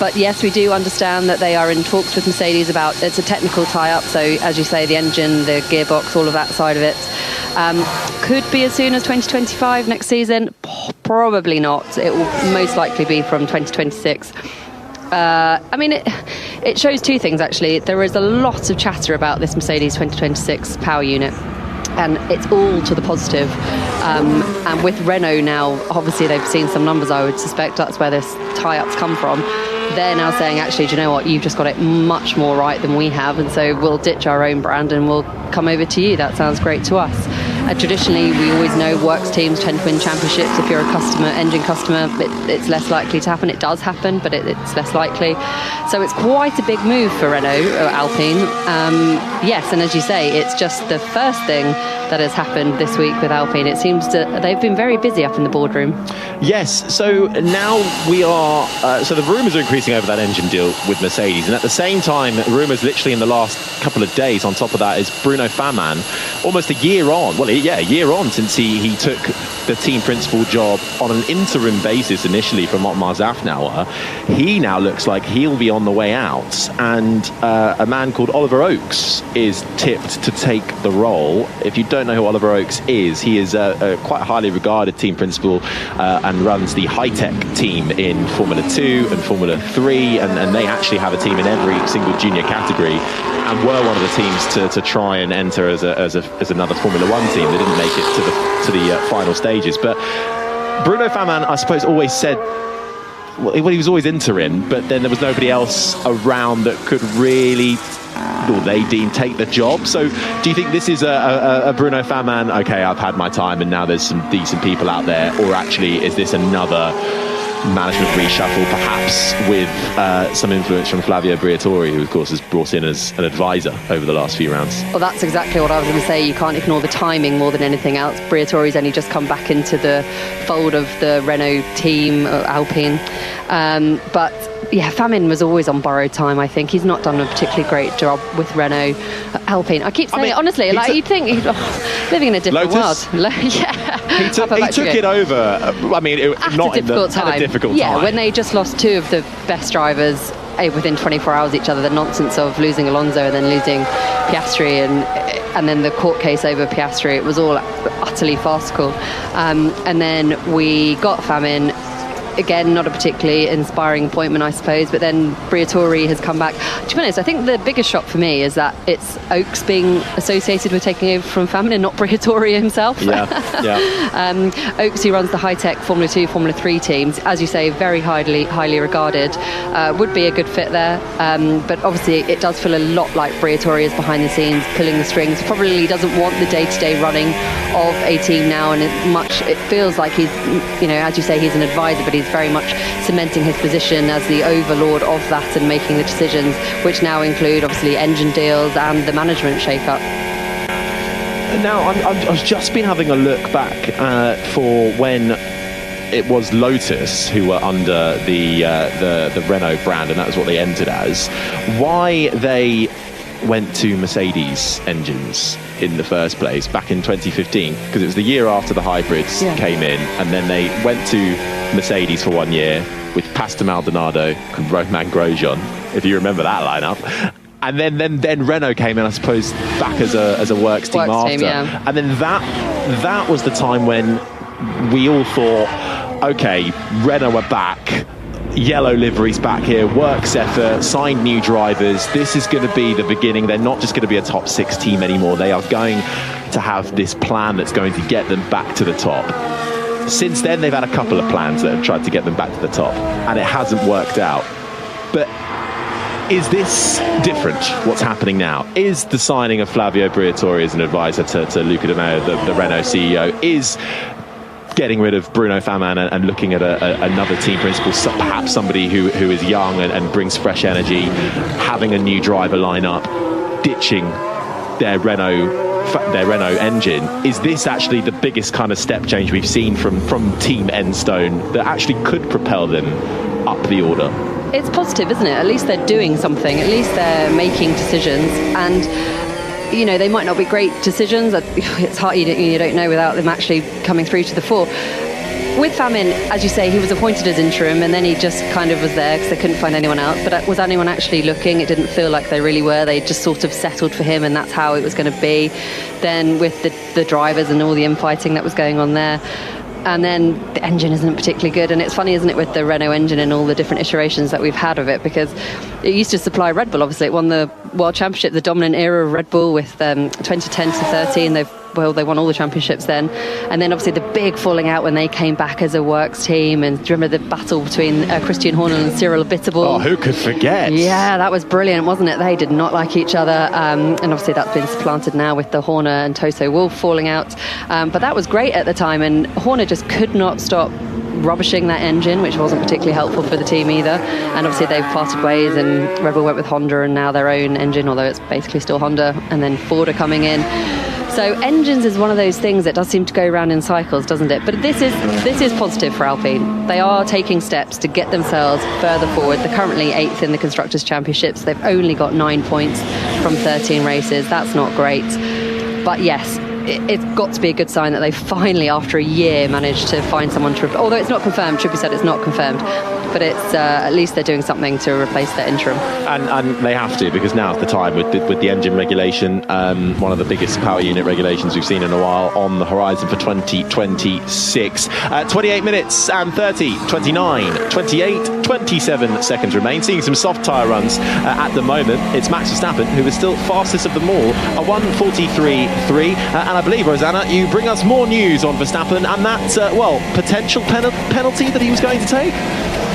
S4: But yes, we do understand that they are in talks with Mercedes about, it's a technical tie-up, so as you say, the engine, the gearbox, all of that side of it. Could be as soon as 2025 next season. Probably not. It will most likely be from 2026. I mean, it shows two things, actually. There is a lot of chatter about this Mercedes 2026 power unit, and it's all to the positive. And with Renault now, obviously they've seen some numbers, I would suspect that's where this tie-ups come from. They're now saying, actually, do you know what, you've just got it much more right than we have, and so we'll ditch our own brand and we'll come over to you. That sounds great to us. Traditionally, we always know works teams tend to win championships. If you're a engine customer, it's less likely to happen. It does happen, but it's less likely. So it's quite a big move for Renault or Alpine. Yes, and as you say, it's just the first thing that has happened this week with Alpine. It seems they've been very busy up in the boardroom.
S3: Yes, so now we are, so the rumours are increasing over that engine deal with Mercedes, and at the same time, rumours literally in the last couple of days on top of that is Bruno Faman, almost a year on, a year on since he took the team principal job on an interim basis initially from Otmar Zafnauer. He now looks like he'll be on the way out, and a man called Oliver Oakes is tipped to take the role. If you don't know who Oliver Oakes is, he is a quite highly regarded team principal and runs the high-tech team in Formula 2 and Formula 3, and they actually have a team in every single junior category, and were one of the teams to try and enter as another Formula 1 team. They didn't make it to the final stages. But Bruno Faman, I suppose, always said, well, he was always interim, but then there was nobody else around that could really, or they deem, take the job. So do you think this is a Bruno Faman, okay, I've had my time and now there's some decent people out there, or actually is this another management reshuffle, perhaps with some influence from Flavio Briatore, who of course has brought in as an advisor over the last few rounds?
S4: Well, that's exactly what I was going to say. You can't ignore the timing more than anything else. Briatore's only just come back into the fold of the Renault team, Alpine. But yeah, Famin was always on borrowed time, I think. He's not done a particularly great job with Renault. Alpine, I keep saying it, honestly, like you'd think he's living in a different
S3: Lotus?
S4: world. Yeah.
S3: He took it over, I mean, not in a difficult time.
S4: Yeah, when they just lost two of the best drivers within 24 hours each other, the nonsense of losing Alonso and then losing Piastri, and then the court case over Piastri, it was all utterly farcical. And then we got Famin. Again, not a particularly inspiring appointment, I suppose, but then Briatore has come back. To be honest, I think the biggest shock for me is that it's Oakes being associated with taking over from Famin and not Briatore himself.
S3: Yeah.
S4: Oakes, who runs the high-tech Formula 2, Formula 3 teams, as you say, very highly regarded, would be a good fit there. But obviously, it does feel a lot like Briatore is behind the scenes, pulling the strings. Probably doesn't want the day-to-day running of a team now, and it feels like he's, as you say, he's an advisor, but he's very much cementing his position as the overlord of that and making the decisions, which now include obviously engine deals and the management shake-up.
S3: Now, I've just been having a look back for when it was Lotus who were under the Renault brand, and that was what they entered as. Why they went to Mercedes engines in the first place back in 2015, because it was the year after the hybrids came in, and then they went to Mercedes for 1 year with Pastor Maldonado and Romain Grosjean, if you remember that lineup. And then Renault came in, I suppose, back as a works team after.
S4: Team, yeah.
S3: And then that was the time when we all thought, okay, Renault are back. Yellow liveries back here, works effort, signed new drivers. This is going to be the beginning. They're not just going to be a top 6 team anymore. They are going to have this plan that's going to get them back to the top. Since then, they've had a couple of plans that have tried to get them back to the top, and it hasn't worked out. But is this different, what's happening now? Is the signing of Flavio Briatore as an advisor to Luca De Meo, the Renault CEO, is getting rid of Bruno Faman and looking at another team principal, perhaps somebody who is young and brings fresh energy, having a new driver lineup, ditching their Renault engine? Is this actually the biggest kind of step change we've seen from Team Enstone that actually could propel them up the order?
S4: It's positive, isn't it? At least they're doing something. At least they're making decisions. And they might not be great decisions. It's hard, you don't know without them actually coming through to the fore. With Famin, as you say, he was appointed as interim, and then he just kind of was there because they couldn't find anyone else. But was anyone actually looking? It didn't feel like they really were. They just sort of settled for him, and that's how it was going to be. Then with the drivers and all the infighting that was going on there, and then the engine isn't particularly good. And it's funny, isn't it, with the Renault engine and all the different iterations that we've had of it, because it used to supply Red Bull. Obviously, it won the World Championship, the dominant era of Red Bull with 2010 to 13. They won all the championships then. And then obviously the big falling out when they came back as a works team. And do you remember the battle between Christian Horner and Cyril Abiteboul?
S3: Oh, who could forget?
S4: Yeah, that was brilliant, wasn't it? They did not like each other. And obviously that's been supplanted now with the Horner and Toso Wolff falling out. But that was great at the time. And Horner just could not stop rubbishing that engine, which wasn't particularly helpful for the team either. And obviously they've parted ways, and Red Bull went with Honda and now their own engine, although it's basically still Honda, and then Ford are coming in. So engines is one of those things that does seem to go around in cycles, doesn't it? But this is positive for Alpine. They are taking steps to get themselves further forward. They're currently 8th in the Constructors' Championships. They've only got 9 points from 13 races. That's not great. But yes, it's got to be a good sign that they finally, after a year, managed to find someone to... Although it's not confirmed, should be said it's not confirmed. But it's at least they're doing something to replace their interim. And
S3: they have to, because now's the time with the engine regulation, one of the biggest power unit regulations we've seen in a while, on the horizon for 2026. 28 minutes and 30, 29, 28, 27 seconds remain. Seeing some soft tyre runs at the moment. It's Max Verstappen, who is still fastest of them all, a 1:43.3. And I believe, Rosanna, you bring us more news on Verstappen and that, potential penalty that he was going to take?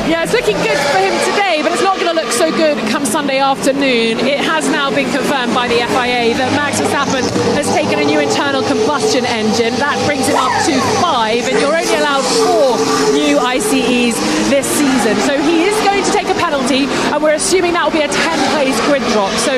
S2: Yeah, it's looking good for him today, but it's not going to look so good come Sunday afternoon. It has now been confirmed by the FIA that Max Verstappen has taken a new internal combustion engine. That brings him up to 5, and you're only allowed 4 new ICEs this season. So he is going to take a penalty, and we're assuming that will be a 10-place grid drop. So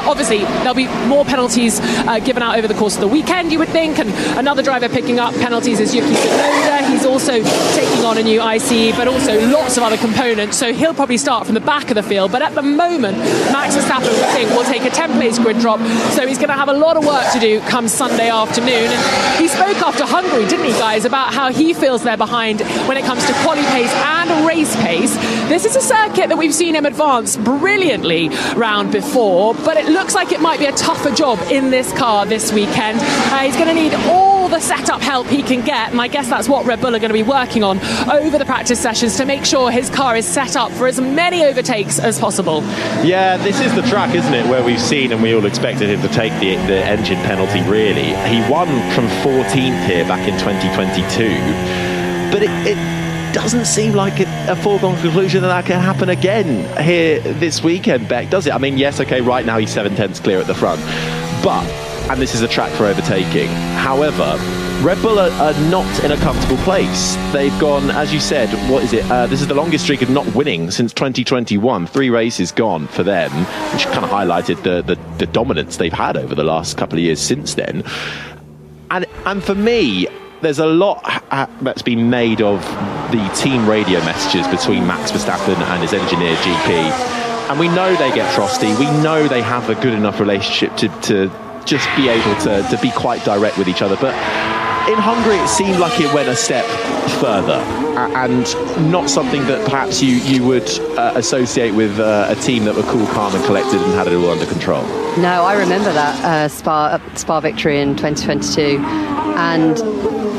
S2: obviously there'll be more penalties given out over the course of the weekend, you would think, and another driver picking up penalties is Yuki Tsunoda. He's also taking on a new ICE, but also lots of other components, so he'll probably start from the back of the field. But at the moment, Max Verstappen, we think, will take a 10-place grid drop, so he's going to have a lot of work to do come Sunday afternoon. And he spoke after Hungary, didn't he, guys, about how he feels they're behind when it comes to quali pace and race pace. This is a circuit that we've seen him advance brilliantly round before, but it looks like it might be a tougher job in this car this weekend. He's going to need all the setup help he can get, and I guess that's what Red Bull are going to be working on over the practice sessions to make sure his car is set up for as many overtakes as possible. Yeah,
S3: this is the track, isn't it, where we've seen and we all expected him to take the engine penalty, really. He won from 14th here back in 2022, but it doesn't seem like a foregone conclusion that can happen again here this weekend, Beck, does it? I mean, yes, okay, right now he's 7/10 clear at the front, but, and this is a track for overtaking, however, Red Bull are not in a comfortable place. They've gone, as you said, what is it? This is the longest streak of not winning since 2021. 3 races gone for them, which kind of highlighted the dominance they've had over the last couple of years since then. And for me, there's a lot that's been made of the team radio messages between Max Verstappen and his engineer GP. And we know they get frosty. We know they have a good enough relationship to just be able to be quite direct with each other. But in Hungary, it seemed like it went a step further, and not something that perhaps you would associate with a team that were cool, calm and collected and had it all under control.
S4: No, I remember that Spa victory in 2022, and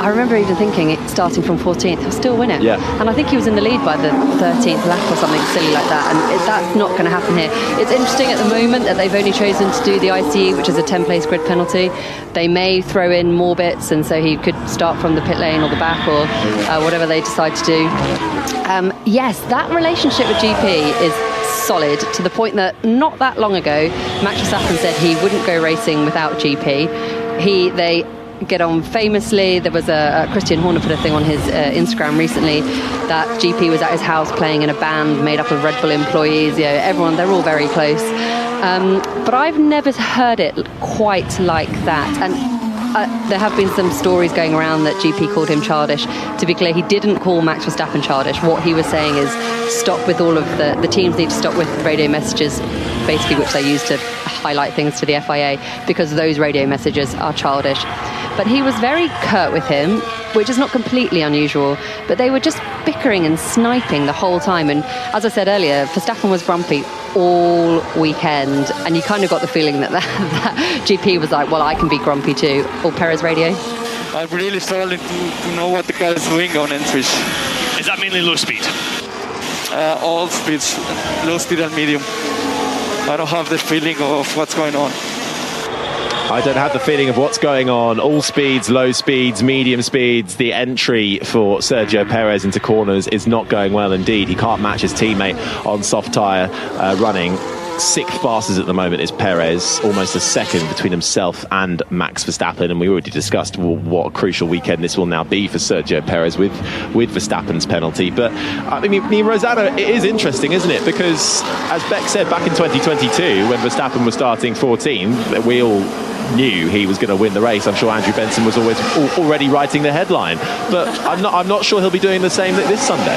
S4: I remember even thinking, starting from 14th, he'll still win it.
S3: Yeah.
S4: And I think he was in the lead by the 13th lap or something silly like that, and that's not going to happen here. It's interesting at the moment that they've only chosen to do the ICE, which is a 10-place grid penalty. They may throw in more bits, and so he could start from the pit lane or the back or whatever they decide to do. Yes, that relationship with GP is solid, to the point that not that long ago, Max Verstappen said he wouldn't go racing without GP. They get on famously. There was a Christian Horner put a thing on his Instagram recently that GP was at his house playing in a band made up of Red Bull employees. You know, everyone, they're all very close. But I've never heard it quite like that. And there have been some stories going around that GP called him childish. To be clear, he didn't call Max Verstappen childish. What he was saying is stop with all of the teams need to stop with radio messages, basically, which they use to highlight things to the FIA, because those radio messages are childish. But he was very curt with him, which is not completely unusual, but they were just bickering and sniping the whole time. And as I said earlier, Verstappen was grumpy all weekend, and you kind of got the feeling that GP was like, well, I can be grumpy too. Or Perez radio.
S7: I'm really struggling to know what the car is doing on entries.
S5: Is that mainly low speed?
S7: All speeds, low speed and medium. I don't have the feeling of what's going on.
S3: I don't have the feeling of what's going on. All speeds, low speeds, medium speeds. The entry for Sergio Perez into corners is not going well indeed. He can't match his teammate on soft tyre running. Sixth fastest at the moment is Perez, almost a second between himself and Max Verstappen. And we already discussed what a crucial weekend this will now be for Sergio Perez with Verstappen's penalty. But I mean, Rosanna, it is interesting, isn't it? Because as Beck said back in 2022, when Verstappen was starting 14th, we all knew he was going to win the race. I'm sure Andrew Benson was already writing the headline, but I'm not sure he'll be doing the same this Sunday.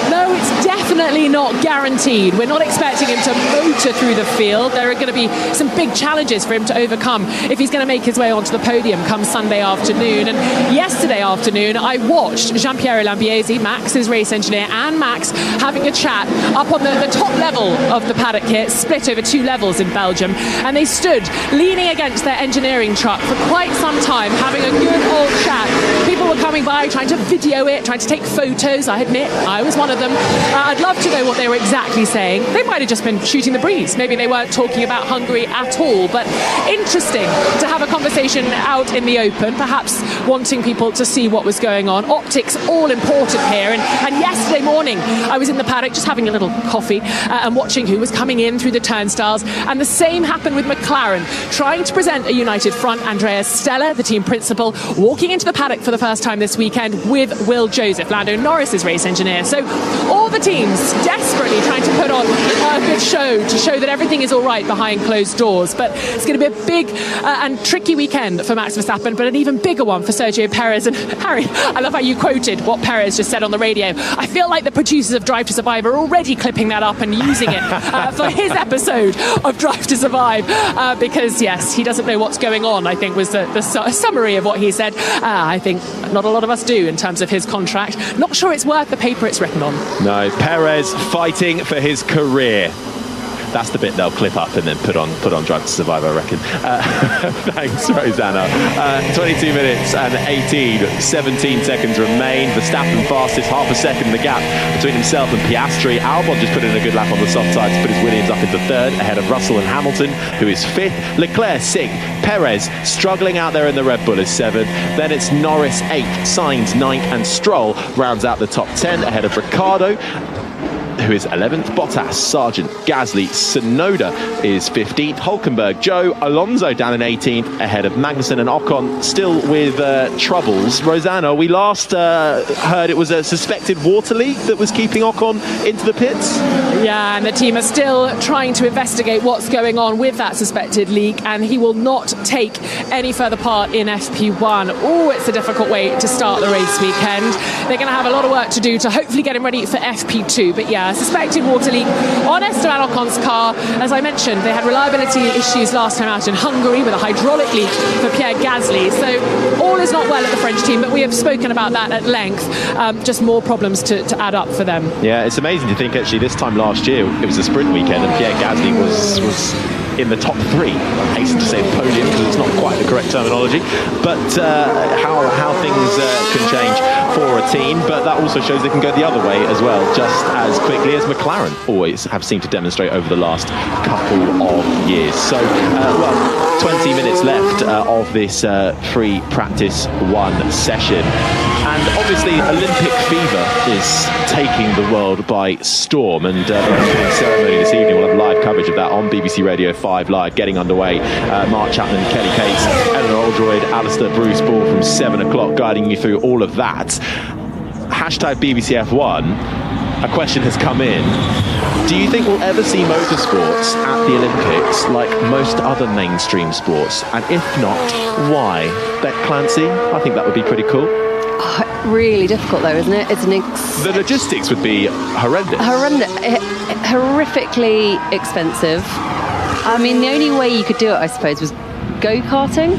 S2: No, it's definitely not guaranteed. We're not expecting him to motor through the field. There are going to be some big challenges for him to overcome if he's going to make his way onto the podium come Sunday afternoon. And yesterday afternoon, I watched Giampiero Lambiesi, Max's race engineer, and Max having a chat up on the top level of the paddock here, split over 2 levels in Belgium. And they stood leaning against their engineering truck for quite some time, having a good old chat. People were coming by, trying to video it, trying to take photos. I admit, I was one of them. I'd love to know what they were exactly saying. They might have just been shooting the breeze. Maybe they weren't talking about Hungary at all. But interesting to have a conversation out in the open, perhaps wanting people to see what was going on. Optics all important here. And yesterday morning, I was in the paddock just having a little coffee and watching who was coming in through the turnstiles. And the same happened with McLaren, trying to present a united front. Andrea Stella, the team principal, walking into the paddock for the first time this weekend with Will Joseph, Lando Norris's race engineer. So all the teams desperately trying to put on a good show to show that everything is all right behind closed doors. But it's going to be a big and tricky weekend for Max Verstappen, but an even bigger one for Sergio Perez. And Harry, I love how you quoted what Perez just said on the radio. I feel like the producers of Drive to Survive are already clipping that up and using it for his episode of Drive to Survive because, yes, he doesn't know what's going on, I think was the summary of what he said. I think not a lot of us do in terms of his contract. Not sure it's worth the paper it's written on.
S3: No, Perez fighting for his career. That's the bit they'll clip up and then put on Drive to Survive, I reckon. Thanks, Rosanna. 22 minutes and 17 seconds remain. Verstappen fastest, half a second the gap between himself and Piastri. Albon just put in a good lap on the soft side to put his Williams up into third, ahead of Russell and Hamilton, who is fifth. Leclerc sixth. Perez struggling out there in the Red Bull is seventh. Then it's Norris eighth, Sainz ninth, and Stroll rounds out the top 10 ahead of Ricciardo, who is 11th, Bottas, Sargent, Gasly, Tsunoda is 15th, Hülkenberg, Joe, Alonso down in 18th, ahead of Magnussen and Ocon, still with troubles. Rosanna, we last heard it was a suspected water leak that was keeping Ocon into the pits.
S2: Yeah, and the team are still trying to investigate what's going on with that suspected leak, and he will not take any further part in FP1. Oh, it's a difficult way to start the race weekend. They're going to have a lot of work to do to hopefully get him ready for FP2, but yeah, suspected water leak on Esteban Esteban Ocon's car. As I mentioned, they had reliability issues last time out in Hungary with a hydraulic leak for Pierre Gasly. So all is not well at the French team, but we have spoken about that at length. Just more problems to add up for them.
S3: Yeah, it's amazing to think actually this time last year it was a sprint weekend and Pierre Gasly was in the top three. I hasten to say podium because it's not quite the correct terminology, but how things can change for a team, but that also shows they can go the other way as well, just as quickly as McLaren always have seemed to demonstrate over the last couple of years. So, 20 minutes left of this free practice one session. And obviously Olympic fever is taking the world by storm, and the opening ceremony this evening, we'll have live coverage of that on BBC Radio 5 Live, getting underway. Mark Chapman, Kelly Cates, Eleanor Oldroyd, Alistair Bruce Ball from 7 o'clock, guiding you through all of that. Hashtag BBC F1, a question has come in. Do you think we'll ever see motorsports at the Olympics like most other mainstream sports? And if not, why? Beck Clancy, I think that would be pretty cool.
S4: Really difficult though, isn't it? It's
S3: the logistics would be horrendous.
S4: Horrifically expensive. I mean, the only way you could do it, I suppose, was go-karting.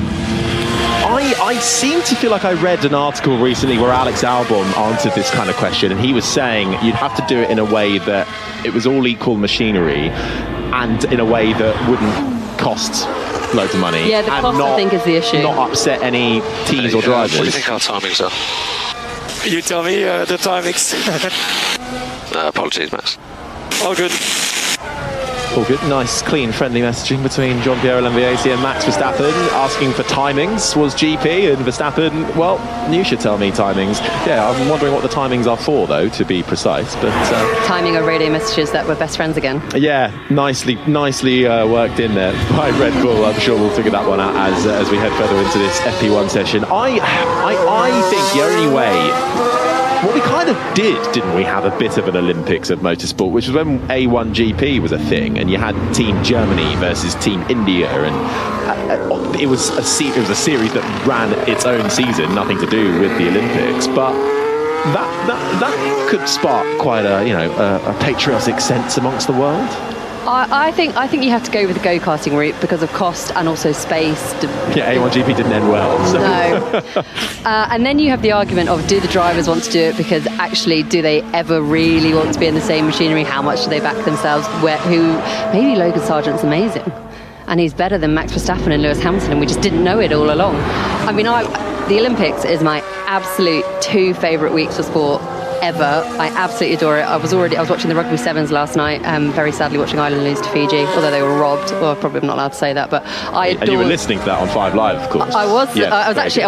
S3: I seem to feel like I read an article recently where Alex Albon answered this kind of question, and he was saying you'd have to do it in a way that it was all equal machinery and in a way that wouldn't cost loads of money.
S4: Yeah, the cost, I think, is the issue.
S3: Not upset any teams or drivers.
S5: What do you think our timings are?
S7: You tell me the timings.
S5: Apologies, Max.
S7: All good.
S3: All good. Nice, clean, friendly messaging between Jean-Pierre Lambiase and Max Verstappen, asking for timings. Was GP and Verstappen, well, you should tell me timings. Yeah, I'm wondering what the timings are for, though, to be precise. But
S4: timing of radio messages that we're best friends again.
S3: Yeah, nicely worked in there by Red Bull. I'm sure we'll figure that one out as we head further into this FP1 session. I think the only way. Well, we kind of didn't we, have a bit of an Olympics of motorsport, which was when A1GP was a thing, and you had Team Germany versus Team India, and it was a series that ran its own season, nothing to do with the Olympics, but that could spark quite a patriotic sense amongst the world.
S4: I think you have to go with the go-karting route because of cost and also space.
S3: Yeah, A1GP didn't end well. So.
S4: No. And then you have the argument of, do the drivers want to do it because actually do they ever really want to be in the same machinery? How much do they back themselves? Maybe Logan Sargent's amazing and he's better than Max Verstappen and Lewis Hamilton and we just didn't know it all along. I mean, the Olympics is my absolute two favourite weeks of sport ever. I absolutely adore it. I was watching the Rugby Sevens last night, very sadly watching Ireland lose to Fiji, although they were robbed. Well, probably I'm not allowed to say that, but I adored...
S3: And you were listening to that on 5 Live, of course.
S4: I was.
S3: Yeah,
S4: I was actually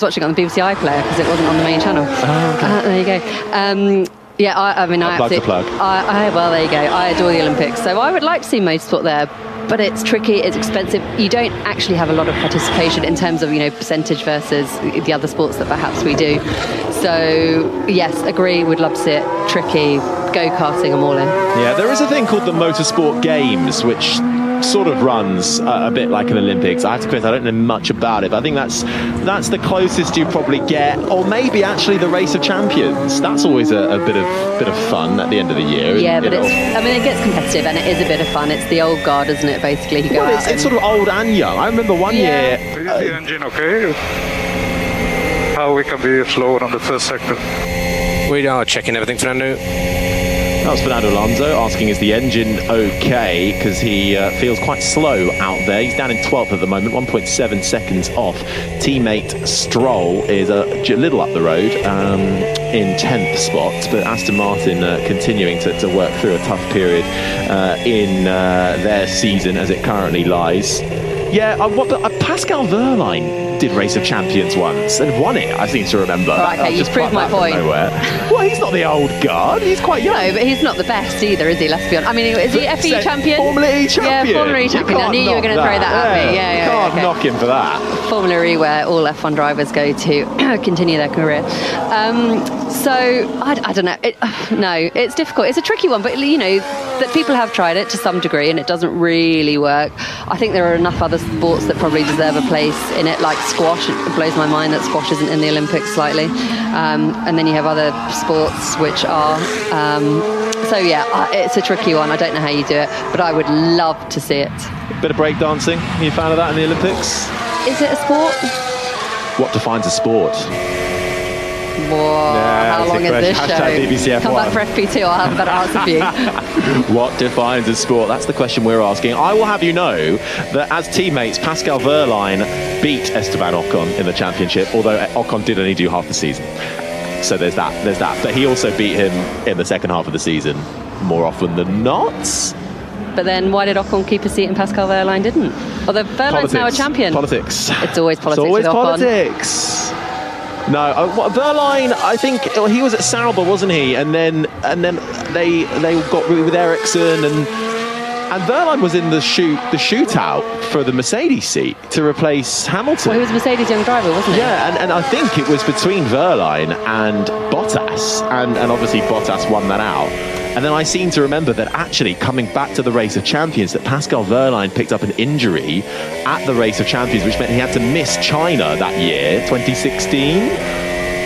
S4: watching it on the BBC iPlayer because it wasn't on the main channel.
S3: Oh, okay.
S4: There you go. Yeah, I mean, I
S3: plug the plug.
S4: Well, there you go. I adore the Olympics, so I would like to see motorsport there. But it's tricky, it's expensive. You don't actually have a lot of participation in terms of, percentage versus the other sports that perhaps we do. So, yes, agree, would love to see it. Tricky, go-karting, I'm all in.
S3: Yeah, there is a thing called the Motorsport Games, which sort of runs a bit like an Olympics. I have to admit, I don't know much about it, but I think that's the closest you probably get. Or maybe actually the Race of Champions. That's always a bit of fun at the end of the year.
S4: Yeah, but it gets competitive and it is a bit of fun. It's the old guard, isn't it, basically?
S3: It's sort of old and young. I remember one year...
S8: Is the engine okay? How we can be slower on the first sector?
S9: We are checking everything, Fernando.
S3: That was Fernando Alonso asking, is the engine okay? Because he feels quite slow out there. He's down in 12th at the moment, 1.7 seconds off. Teammate Stroll is a little up the road in 10th spot, but Aston Martin continuing to work through a tough period in their season as it currently lies. Yeah, Pascal Wehrlein did Race of Champions once and won it, I seem to remember.
S4: Right, okay, you've proved my point.
S3: Well, he's not the old guard, he's quite young.
S4: No, but he's not the best either, is he? Let's be honest. I mean, is he FE champion?
S3: Formula E champion.
S4: Yeah, Formula E champion. I knew you were going to throw that at me. Yeah,
S3: can't knock him for that.
S4: Formula E, where all F1 drivers go to continue their career. So, I don't know. No, it's difficult. It's a tricky one, but, that people have tried it to some degree and it doesn't really work. I think there are enough other sports that probably deserve a place in it, like squash. It blows my mind that squash isn't in the Olympics slightly. And then you have other sports which are So yeah, it's a tricky one. I don't know how you do it, but I would love to see it.
S3: Bit of breakdancing. Are you a fan of that in the Olympics?
S4: Is it a sport?
S3: What defines a sport?
S4: Whoa, how long is this show? Come back for FP2, I'll have a better answer for you.
S3: What defines a sport? That's the question we're asking. I will have you know that as teammates, Pascal Wehrlein beat Esteban Ocon in the championship, although Ocon did only do half the season. So there's that. But he also beat him in the second half of the season more often than not.
S4: But then why did Ocon keep a seat and Pascal Wehrlein didn't? Although Wehrlein's now a champion.
S3: Politics.
S4: It's always politics.
S3: It's always
S4: with Ocon.
S3: politics. No, Wehrlein, I think he was at Sauber, wasn't he? And then they got with Ericsson, and Wehrlein was in the shootout for the Mercedes seat to replace Hamilton.
S4: Well, he was a Mercedes young driver, wasn't he?
S3: Yeah, and I think it was between Wehrlein and Bottas, and obviously Bottas won that out. And then I seem to remember that actually coming back to the Race of Champions, that Pascal Wehrlein picked up an injury at the Race of Champions, which meant he had to miss China that year, 2016.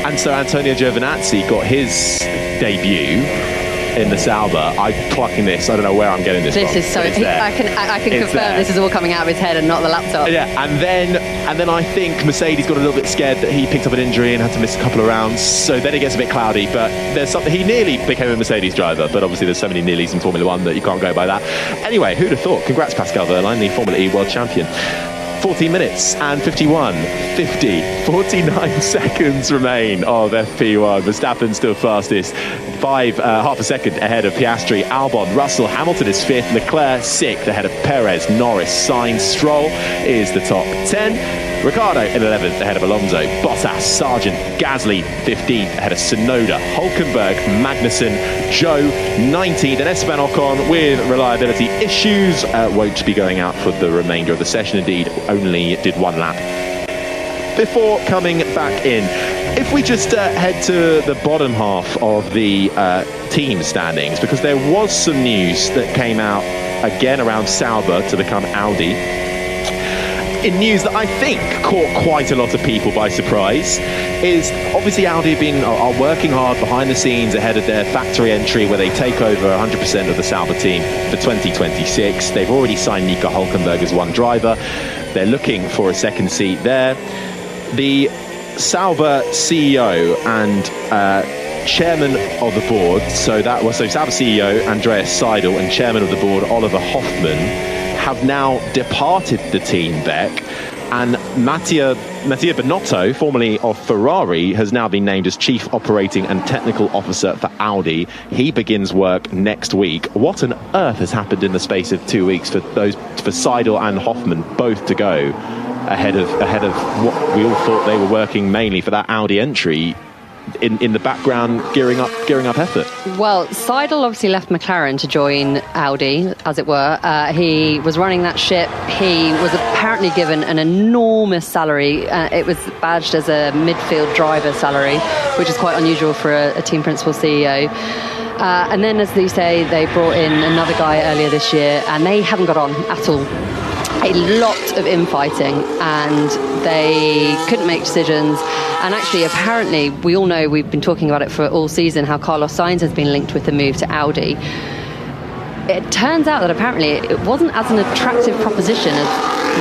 S3: And so Antonio Giovinazzi got his debut in the Sauber. I'm plucking this. I don't know where I'm getting this from.
S4: This is so... I can confirm this is all coming out of his head and not the laptop.
S3: Yeah, and then I think Mercedes got a little bit scared that he picked up an injury and had to miss a couple of rounds. So then it gets a bit cloudy, but there's something... He nearly became a Mercedes driver, but obviously there's so many nearlies in Formula 1 that you can't go by that. Anyway, who'd have thought? Congrats, Pascal Wehrlein, the Formula E world champion. 14 minutes and 49 seconds remain of FP1. Verstappen still fastest, half a second ahead of Piastri, Albon, Russell, Hamilton is 5th, Leclerc 6th ahead of Perez, Norris, Sainz, Stroll is the top 10. Ricciardo in 11th ahead of Alonso, Bottas, Sargent, Gasly 15th ahead of Tsunoda, Hülkenberg, Magnussen, Zhou 19th, and Esteban Ocon with reliability issues won't be going out for the remainder of the session. Indeed, only did one lap before coming back in. If we just head to the bottom half of the team standings, because there was some news that came out again around Sauber to become Audi. In news that I think caught quite a lot of people by surprise, is obviously Audi are working hard behind the scenes ahead of their factory entry, where they take over 100% of the Sauber team for 2026. They've already signed Nico Hülkenberg as one driver. They're looking for a second seat there. The Sauber CEO and chairman of the board, so Sauber CEO Andreas Seidel and chairman of the board Oliver Hoffmann have now departed the team, Beck, and Mattia Binotto, formerly of Ferrari, has now been named as Chief Operating and Technical Officer for Audi. He begins work next week. What on earth has happened in the space of 2 weeks for Seidel and Hoffmann both to go ahead of what we all thought they were working mainly for that Audi entry? In the background, gearing up effort.
S4: Well, Seidel obviously left McLaren to join Audi, as it were. He was running that ship. He was apparently given an enormous salary. It was badged as a midfield driver salary, which is quite unusual for a team principal CEO. And then, as they say, they brought in another guy earlier this year, and they haven't got on at all. A lot of infighting, and they couldn't make decisions. And actually, apparently, we all know, we've been talking about it for all season, how Carlos Sainz has been linked with the move to Audi. It turns out that apparently it wasn't as an attractive proposition as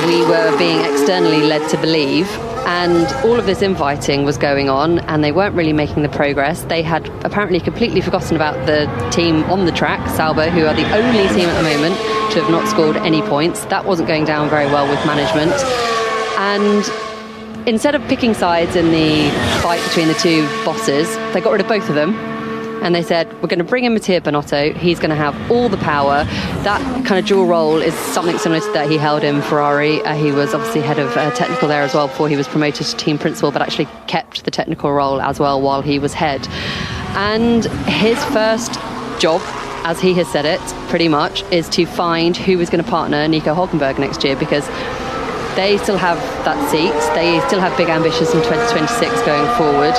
S4: we were being externally led to believe. And all of this infighting was going on, and they weren't really making the progress. They had apparently completely forgotten about the team on the track, Sauber, who are the only team at the moment to have not scored any points. That wasn't going down very well with management. And instead of picking sides in the fight between the two bosses, they got rid of both of them. And they said, we're going to bring in Mattia Binotto. He's going to have all the power. That kind of dual role is something similar to that he held in Ferrari. He was obviously head of technical there as well before he was promoted to team principal, but actually kept the technical role as well while he was head. And his first job, as he has said it, pretty much, is to find who is going to partner Nico Hülkenberg next year, because they still have that seat. They still have big ambitions in 2026 going forward.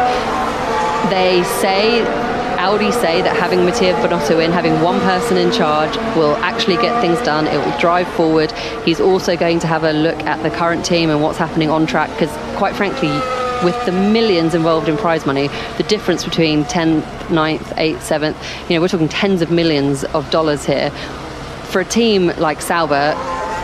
S4: Audi say that having Mattia Binotto in, having one person in charge, will actually get things done. It will drive forward. He's also going to have a look at the current team and what's happening on track, because quite frankly, with the millions involved in prize money, the difference between 10th, 9th, 8th, 7th, we're talking tens of millions of dollars here. For a team like Sauber,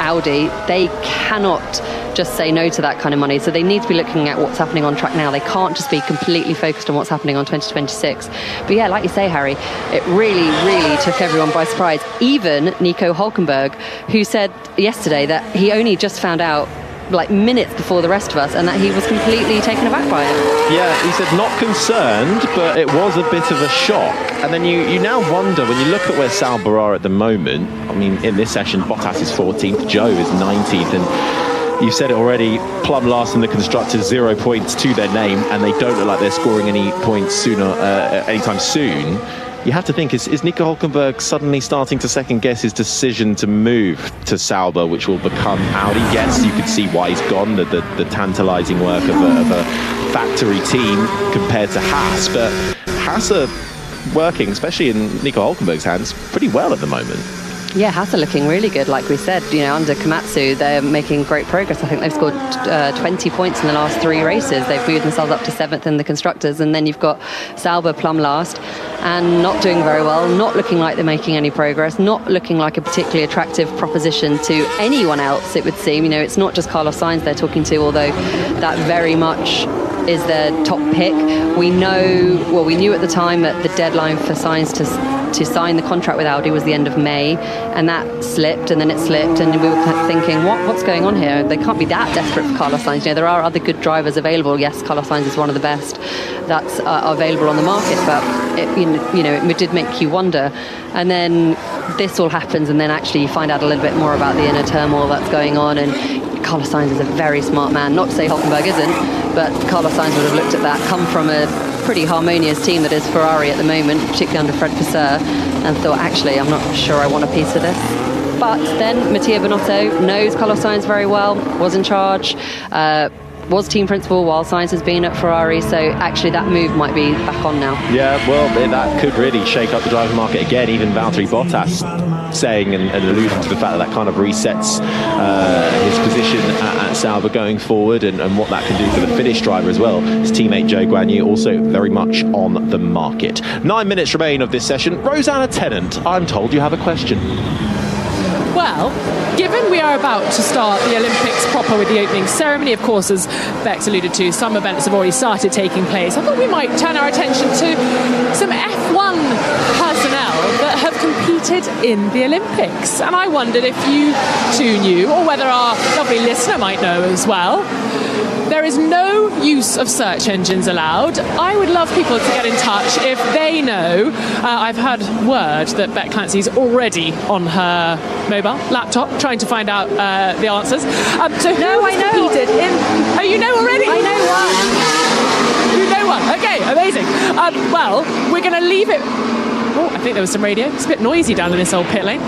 S4: Audi, they cannot just say no to that kind of money. So they need to be looking at what's happening on track now. They can't just be completely focused on what's happening on 2026. But yeah, like you say, Harry, it really, really took everyone by surprise. Even Nico Hülkenberg, who said yesterday that he only just found out like minutes before the rest of us, and that he was completely taken aback by it.
S3: Yeah, he said not concerned, but it was a bit of a shock. And then you now wonder, when you look at where Sauber are at the moment, I mean, in this session, Bottas is 14th, Joe is 19th, and you said it already, plumb last in the constructors, 0 points to their name, and they don't look like they're scoring any points anytime soon. You have to think, is Nico Hülkenberg suddenly starting to second guess his decision to move to Sauber, which will become Audi? Yes, you can see why he's gone, the tantalising work of a factory team compared to Haas, but Haas are working, especially in Nico Hülkenberg's hands, pretty well at the moment.
S4: Yeah, Haas are looking really good, like we said. Under Komatsu, they're making great progress. I think they've scored 20 points in the last 3 races. They've moved themselves up to 7th in the constructors, and then you've got Sauber plumb last and not doing very well, not looking like they're making any progress, not looking like a particularly attractive proposition to anyone else, it would seem. It's not just Carlos Sainz they're talking to, although that very much is their top pick. We knew at the time that the deadline for Sainz to sign the contract with Audi was the end of May, and that slipped, and then it slipped, and we were thinking, what's going on here? They can't be that desperate for Carlos Sainz. There are other good drivers available. Yes, Carlos Sainz is one of the best that's available on the market, but it did make you wonder. And then this all happens, and then actually you find out a little bit more about the inner turmoil that's going on, and Carlos Sainz is a very smart man. Not to say Hülkenberg isn't, but Carlos Sainz would have looked at that, come from a pretty harmonious team that is Ferrari at the moment, particularly under Fred Vasseur, and thought, actually, I'm not sure I want a piece of this. But then Mattia Binotto knows Carlos Sainz very well, was in charge, was team principal while Sainz has been at Ferrari, so actually that move might be back on now. Yeah,
S3: well, that could really shake up the driving market again. Even Valtteri Bottas saying and alluding to the fact that kind of resets his position at Sauber going forward, and what that can do for the Finnish driver as well. His teammate Joe Guan Yu also very much on the market. 9 minutes remain of this session. Rosanna Tennant, I'm told you have a question.
S2: Well, given we are about to start the Olympics proper with the opening ceremony, of course, as Bex alluded to, some events have already started taking place. I thought we might turn our attention to some F1 personnel that have competed in the Olympics. And I wondered if you two knew, or whether our lovely listener might know as well. There is no use of search engines allowed. I would love people to get in touch if they know. I've heard word that Beck Clancy's already on her mobile laptop trying to find out the answers. So who has competed in... Oh, you know already?
S4: I know one.
S2: You know one. Okay, amazing. Well, we're going to leave it... Oh, I think there was some radio. It's a bit noisy down in this old pit lane.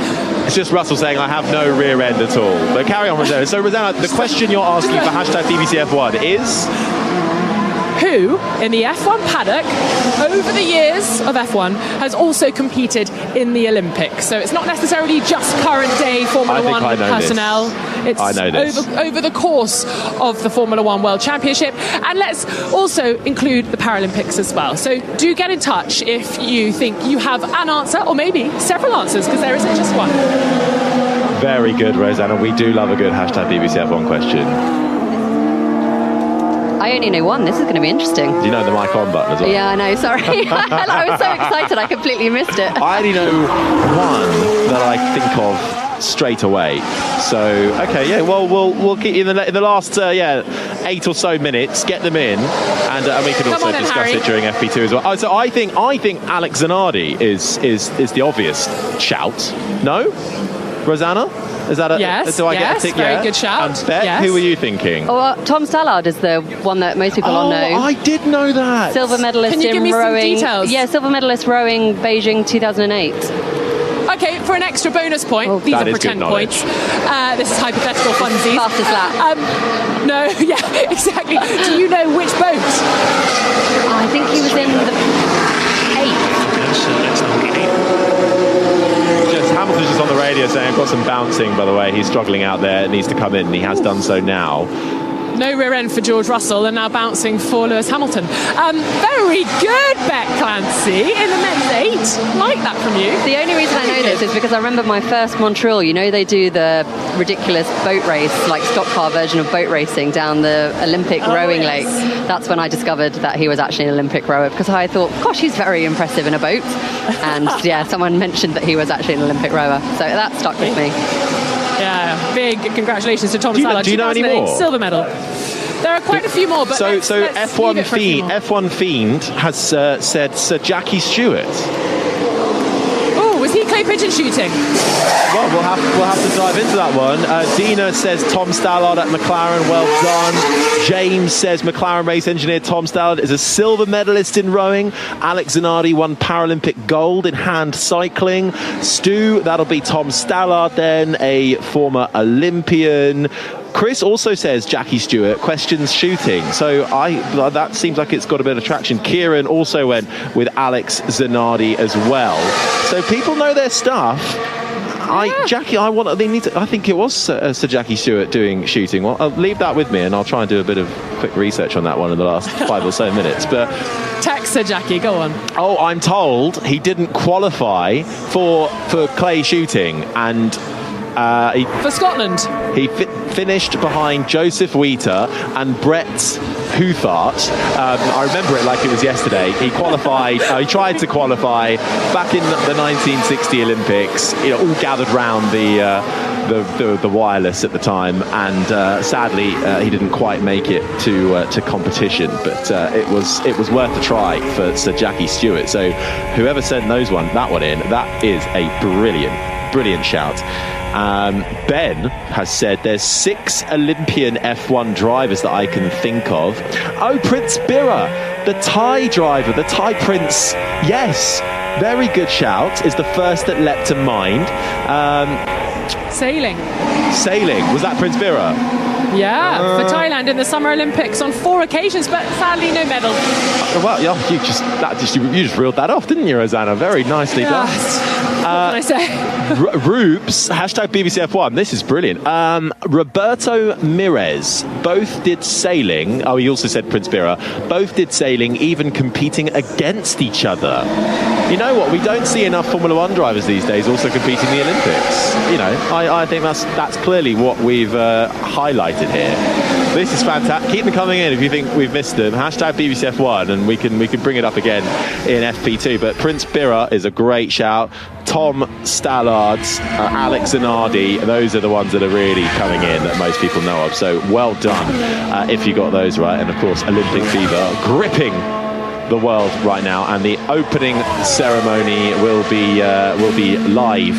S3: It's just Russell saying, I have no rear end at all. But carry on, Rosanna. So, Rosanna, the question you're asking for hashtag BBCF1 is...
S2: Who, in the F1 paddock, over the years of F1, has also competed in the Olympics? So it's not necessarily just current day Formula One personnel. It's over the course of the Formula One World Championship. And let's also include the Paralympics as well. So do get in touch if you think you have an answer, or maybe several answers, because there isn't just one.
S3: Very good, Rosanna. We do love a good hashtag BBCF1 question.
S4: I only know one. This is going to be interesting.
S3: Do you know the mic on button as well?
S4: Yeah, I know. Sorry. I was so excited I completely missed it.
S3: I only know one that I think of straight away. So, okay, yeah, well, we'll keep in the last 8 or so minutes, get them in, and we can also discuss it during FP2 as well. So I think Alex Zanardi is the obvious shout. No? Rosanna? Is that
S2: yes?
S3: Do I get a tick?
S2: Very good shout.
S3: And Bet, who were you thinking?
S4: Tom Stallard is the one that most people know.
S3: I did know that.
S4: Silver medalist
S2: Can you give me
S4: rowing.
S2: Some details?
S4: Yeah, silver medalist rowing Beijing 2008.
S2: Okay, for an extra bonus point, these are pretend points. This is hypothetical funsies.
S4: Fastest lap.
S2: No, yeah, exactly. Do you know which boat?
S4: I think he was in the 8th.
S3: Hamilton's just on the radio saying, I've got some bouncing, by the way. He's struggling out there, needs to come in, and he has done so now.
S2: No rear end for George Russell, and now bouncing for Lewis Hamilton. Very good, Beck Clancy, in the men's 8. Like that from you.
S4: The only reason I know this is because I remember my first Montreal. You know, they do the ridiculous boat race, like stock car version of boat racing down the Olympic rowing lake. That's when I discovered that he was actually an Olympic rower, because I thought, gosh, he's very impressive in a boat. And yeah, someone mentioned that he was actually an Olympic rower. So that stuck with me.
S2: Yeah, big congratulations to Tom Sallard.
S3: Do you know any more?
S2: Silver medal. There are quite a few more, but
S3: so
S2: let's
S3: F1 Fiend has said Sir Jackie Stewart.
S2: Oh, was he clay pigeon shooting?
S3: Well, we'll have to dive into that one. Dina says Tom Stallard at McLaren, well done. James says McLaren race engineer Tom Stallard is a silver medalist in rowing. Alex Zanardi won Paralympic gold in hand cycling. Stu, that'll be Tom Stallard then, a former Olympian. Chris also says Jackie Stewart, questions shooting. So that seems like it's got a bit of traction. Kieran also went with Alex Zanardi as well. So people know their stuff. I think it was Sir Jackie Stewart doing shooting. Well, I'll leave that with me, and I'll try and do a bit of quick research on that one in the last 5 or so minutes. But
S2: text Sir Jackie, go on.
S3: Oh, I'm told he didn't qualify for clay shooting, and
S2: for Scotland.
S3: He finished behind Joseph Wheater and Brett Huthart. I remember it like it was yesterday. He qualified. He tried to qualify back in the 1960 Olympics. All gathered round the wireless at the time, and sadly he didn't quite make it to competition. But it was worth a try for Sir Jackie Stewart. So whoever sent that one in, that is a brilliant shout. Ben has said there's 6 Olympian F1 drivers that I can think of. Oh, Prince Bira, the Thai driver, the Thai Prince. Yes, very good shout, is the first that leapt to mind.
S2: Sailing.
S3: Was that Prince Bira?
S2: Yeah, for Thailand in the Summer Olympics on 4 occasions, but sadly no medal.
S3: Well, yeah, you just reeled that off, didn't you, Rosanna? Very nicely done.
S2: What can I say?
S3: Rubes, hashtag BBC F1. This is brilliant. Roberto Mires, both did sailing. Oh, he also said Prince Bira. Both did sailing, even competing against each other. You know what? We don't see enough Formula One drivers these days also competing in the Olympics. I think that's clearly what we've highlighted here. This is fantastic. Keep them coming in if you think we've missed them. Hashtag BBC F1, and we can bring it up again in FP2. But Prince Bira is a great shout. Tom Stallard, Alex Zanardi, those are the ones that are really coming in that most people know of. So well done if you got those right. And of course, Olympic fever gripping the world right now, and the opening ceremony will be live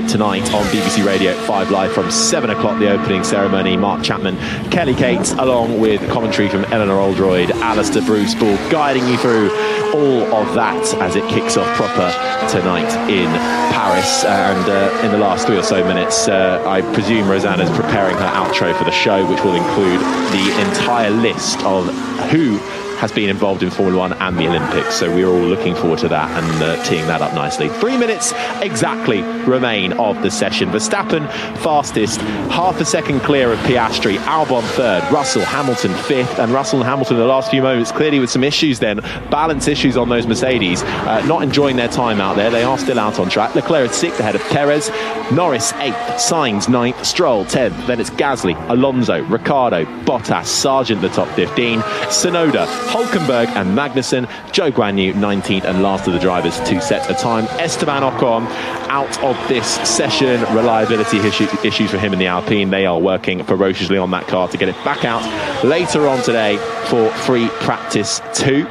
S3: tonight on BBC Radio 5 Live from 7 o'clock. The opening ceremony, Mark Chapman, Kelly Cates, along with commentary from Eleanor Oldroyd, Alistair Bruce Ball, guiding you through all of that as it kicks off proper tonight in Paris. And in the last 3 or so minutes, I presume Rosanna's preparing her outro for the show, which will include the entire list of who has been involved in Formula One and the Olympics. So we're all looking forward to that and teeing that up nicely. 3 minutes exactly remain of the session. Verstappen fastest, half a second clear of Piastri. Albon third, Russell, Hamilton fifth, and Russell and Hamilton in the last few moments clearly with some issues then, balance issues on those Mercedes, not enjoying their time out there. They are still out on track. Leclerc is 6th ahead of Perez, Norris 8th, Sainz 9th, Stroll 10th, then it's Gasly, Alonso, Ricciardo, Bottas, Sargent the top 15, Tsunoda, Hulkenberg and Magnussen, Zhou Guanyu 19th and last of the drivers to set a time. Esteban Ocon out of this session, reliability issues for him in the Alpine. They are working ferociously on that car to get it back out later on today for free practice 2.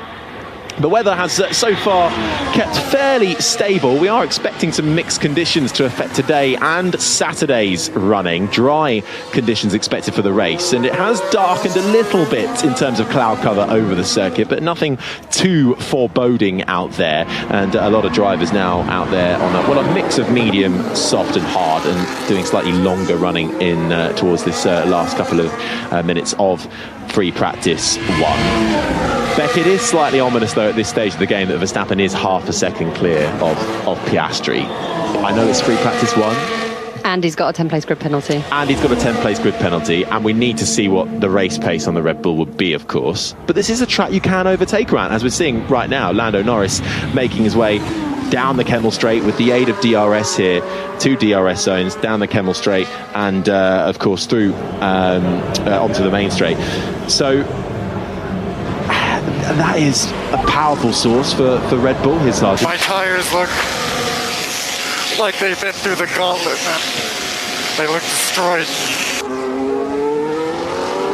S3: The weather has so far kept fairly stable. We are expecting some mixed conditions to affect today and Saturday's running. Dry conditions expected for the race, and it has darkened a little bit in terms of cloud cover over the circuit, but nothing too foreboding out there. And a lot of drivers now out there on a mix of medium, soft and hard, and doing slightly longer running in towards this last couple of minutes of free practice 1. Beck, it is slightly ominous though at this stage of the game that Verstappen is half a second clear of Piastri. I know it's free practice 1,
S4: And he's got a 10-place grid penalty.
S3: And he's got a 10-place grid penalty, and we need to see what the race pace on the Red Bull would be, of course. But this is a track you can overtake around, as we're seeing right now. Lando Norris making his way down the Kemmel Straight with the aid of DRS here, 2 DRS zones, down the Kemmel Straight, and of course through onto the main straight. So that is a powerful source for Red Bull, his sergeant.
S6: My tires look like they've been through the gauntlet, man. They look destroyed.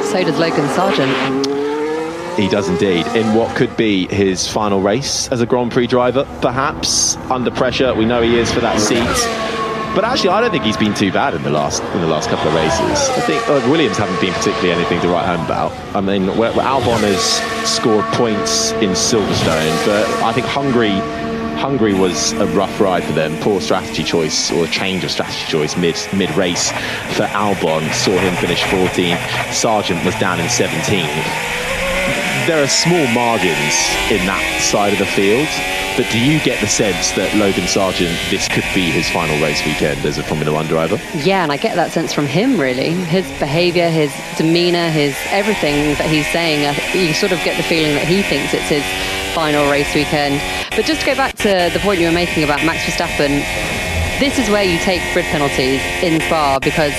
S4: So does Logan Sargent.
S3: He does indeed, in what could be his final race as a Grand Prix driver, perhaps under pressure. We know he is for that seat, but actually I don't think he's been too bad in the last couple of races. I think Williams haven't been particularly anything to write home about. I mean, where Albon has scored points in Silverstone, but I think Hungary was a rough ride for them. Poor strategy choice, or a change of strategy choice mid-race for Albon. Saw him finish 14th. Sargent was down in 17th. There are small margins in that side of the field, but do you get the sense that Logan Sargent, this could be his final race weekend as a Formula One driver?
S4: Yeah, and I get that sense from him, really. His behaviour, his demeanour, his everything that he's saying, you sort of get the feeling that he thinks it's his final race weekend. But just to go back to the point you were making about Max Verstappen, this is where you take grid penalties in Spa, because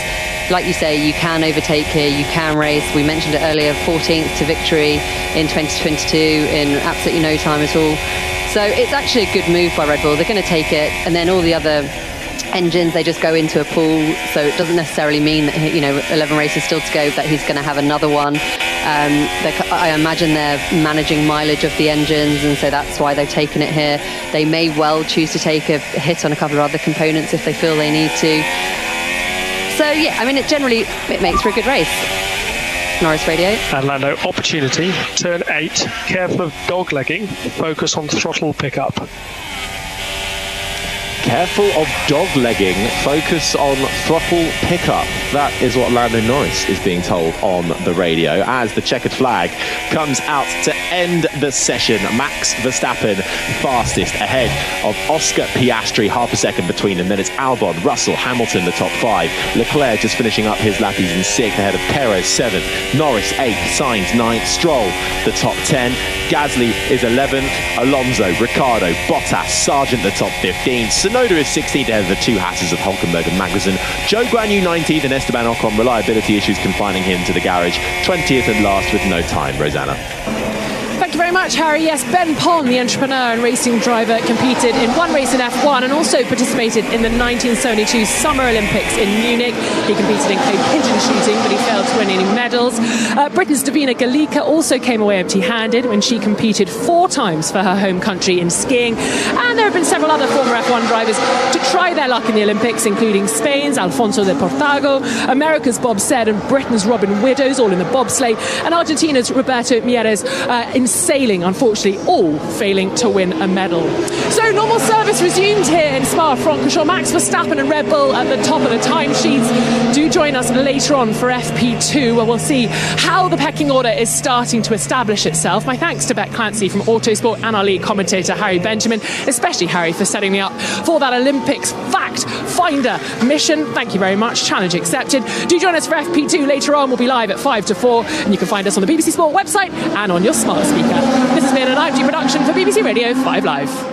S4: like you say, you can overtake here, you can race. We mentioned it earlier, 14th to victory in 2022 in absolutely no time at all. So it's actually a good move by Red Bull. They're going to take it, and then all the other engines, they just go into a pool, so it doesn't necessarily mean that, 11 races still to go, that he's going to have another one. I imagine they're managing mileage of the engines, and so that's why they've taken it here. They may well choose to take a hit on a couple of other components if they feel they need to. So yeah, I mean, it makes for a good race. Norris Radio.
S8: And Lando, opportunity, turn 8, careful of doglegging, focus on throttle pickup.
S3: Careful of dog-legging, focus on throttle pickup. That is what Lando Norris is being told on the radio as the checkered flag comes out to end the session. Max Verstappen fastest, ahead of Oscar Piastri, half a second between them. Then it's Albon, Russell, Hamilton, the top 5. Leclerc just finishing up his lap, he's in 6th, ahead of Perez, 7th. Norris, 8th, Sainz, 9th, Stroll, the top 10. Gasly is 11th, Alonso, Ricciardo, Bottas, Sargent, the top 15. Tsunoda is 16th, ahead of the 2 Hasses of Hulkenberg and Magnussen. Joe Guan Yu 19th, and Esteban Ocon, reliability issues confining him to the garage. 20th and last with no time. Rosanna.
S2: Thank you very much, Harry. Yes, Ben Pon, the entrepreneur and racing driver, competed in one race in F1 and also participated in the 1972 Summer Olympics in Munich. He competed in pigeon shooting, but he failed to win any medals. Britain's Davina Galika also came away empty-handed when she competed 4 times for her home country in skiing. And there have been several other former F1 drivers to try their luck in the Olympics, including Spain's Alfonso de Portago, America's Bob Said, and Britain's Robin Widows, all in the bobsleigh, and Argentina's Roberto Mieres in sailing, unfortunately all failing to win a medal. So normal service resumed here in Spa-Francorchamps. Max Verstappen and Red Bull at the top of the timesheets. Do join us later on for FP2, where we'll see how the pecking order is starting to establish itself. My thanks to Beck Clancy from Autosport and our lead commentator Harry Benjamin, especially Harry for setting me up for that Olympics fact finder mission. Thank you very much, challenge accepted. Do join us for FP2 later on. We'll be live at 5 to 4, and you can find us on the BBC Sport website and on your smart speaker. This has been an IMG production for BBC Radio 5 Live.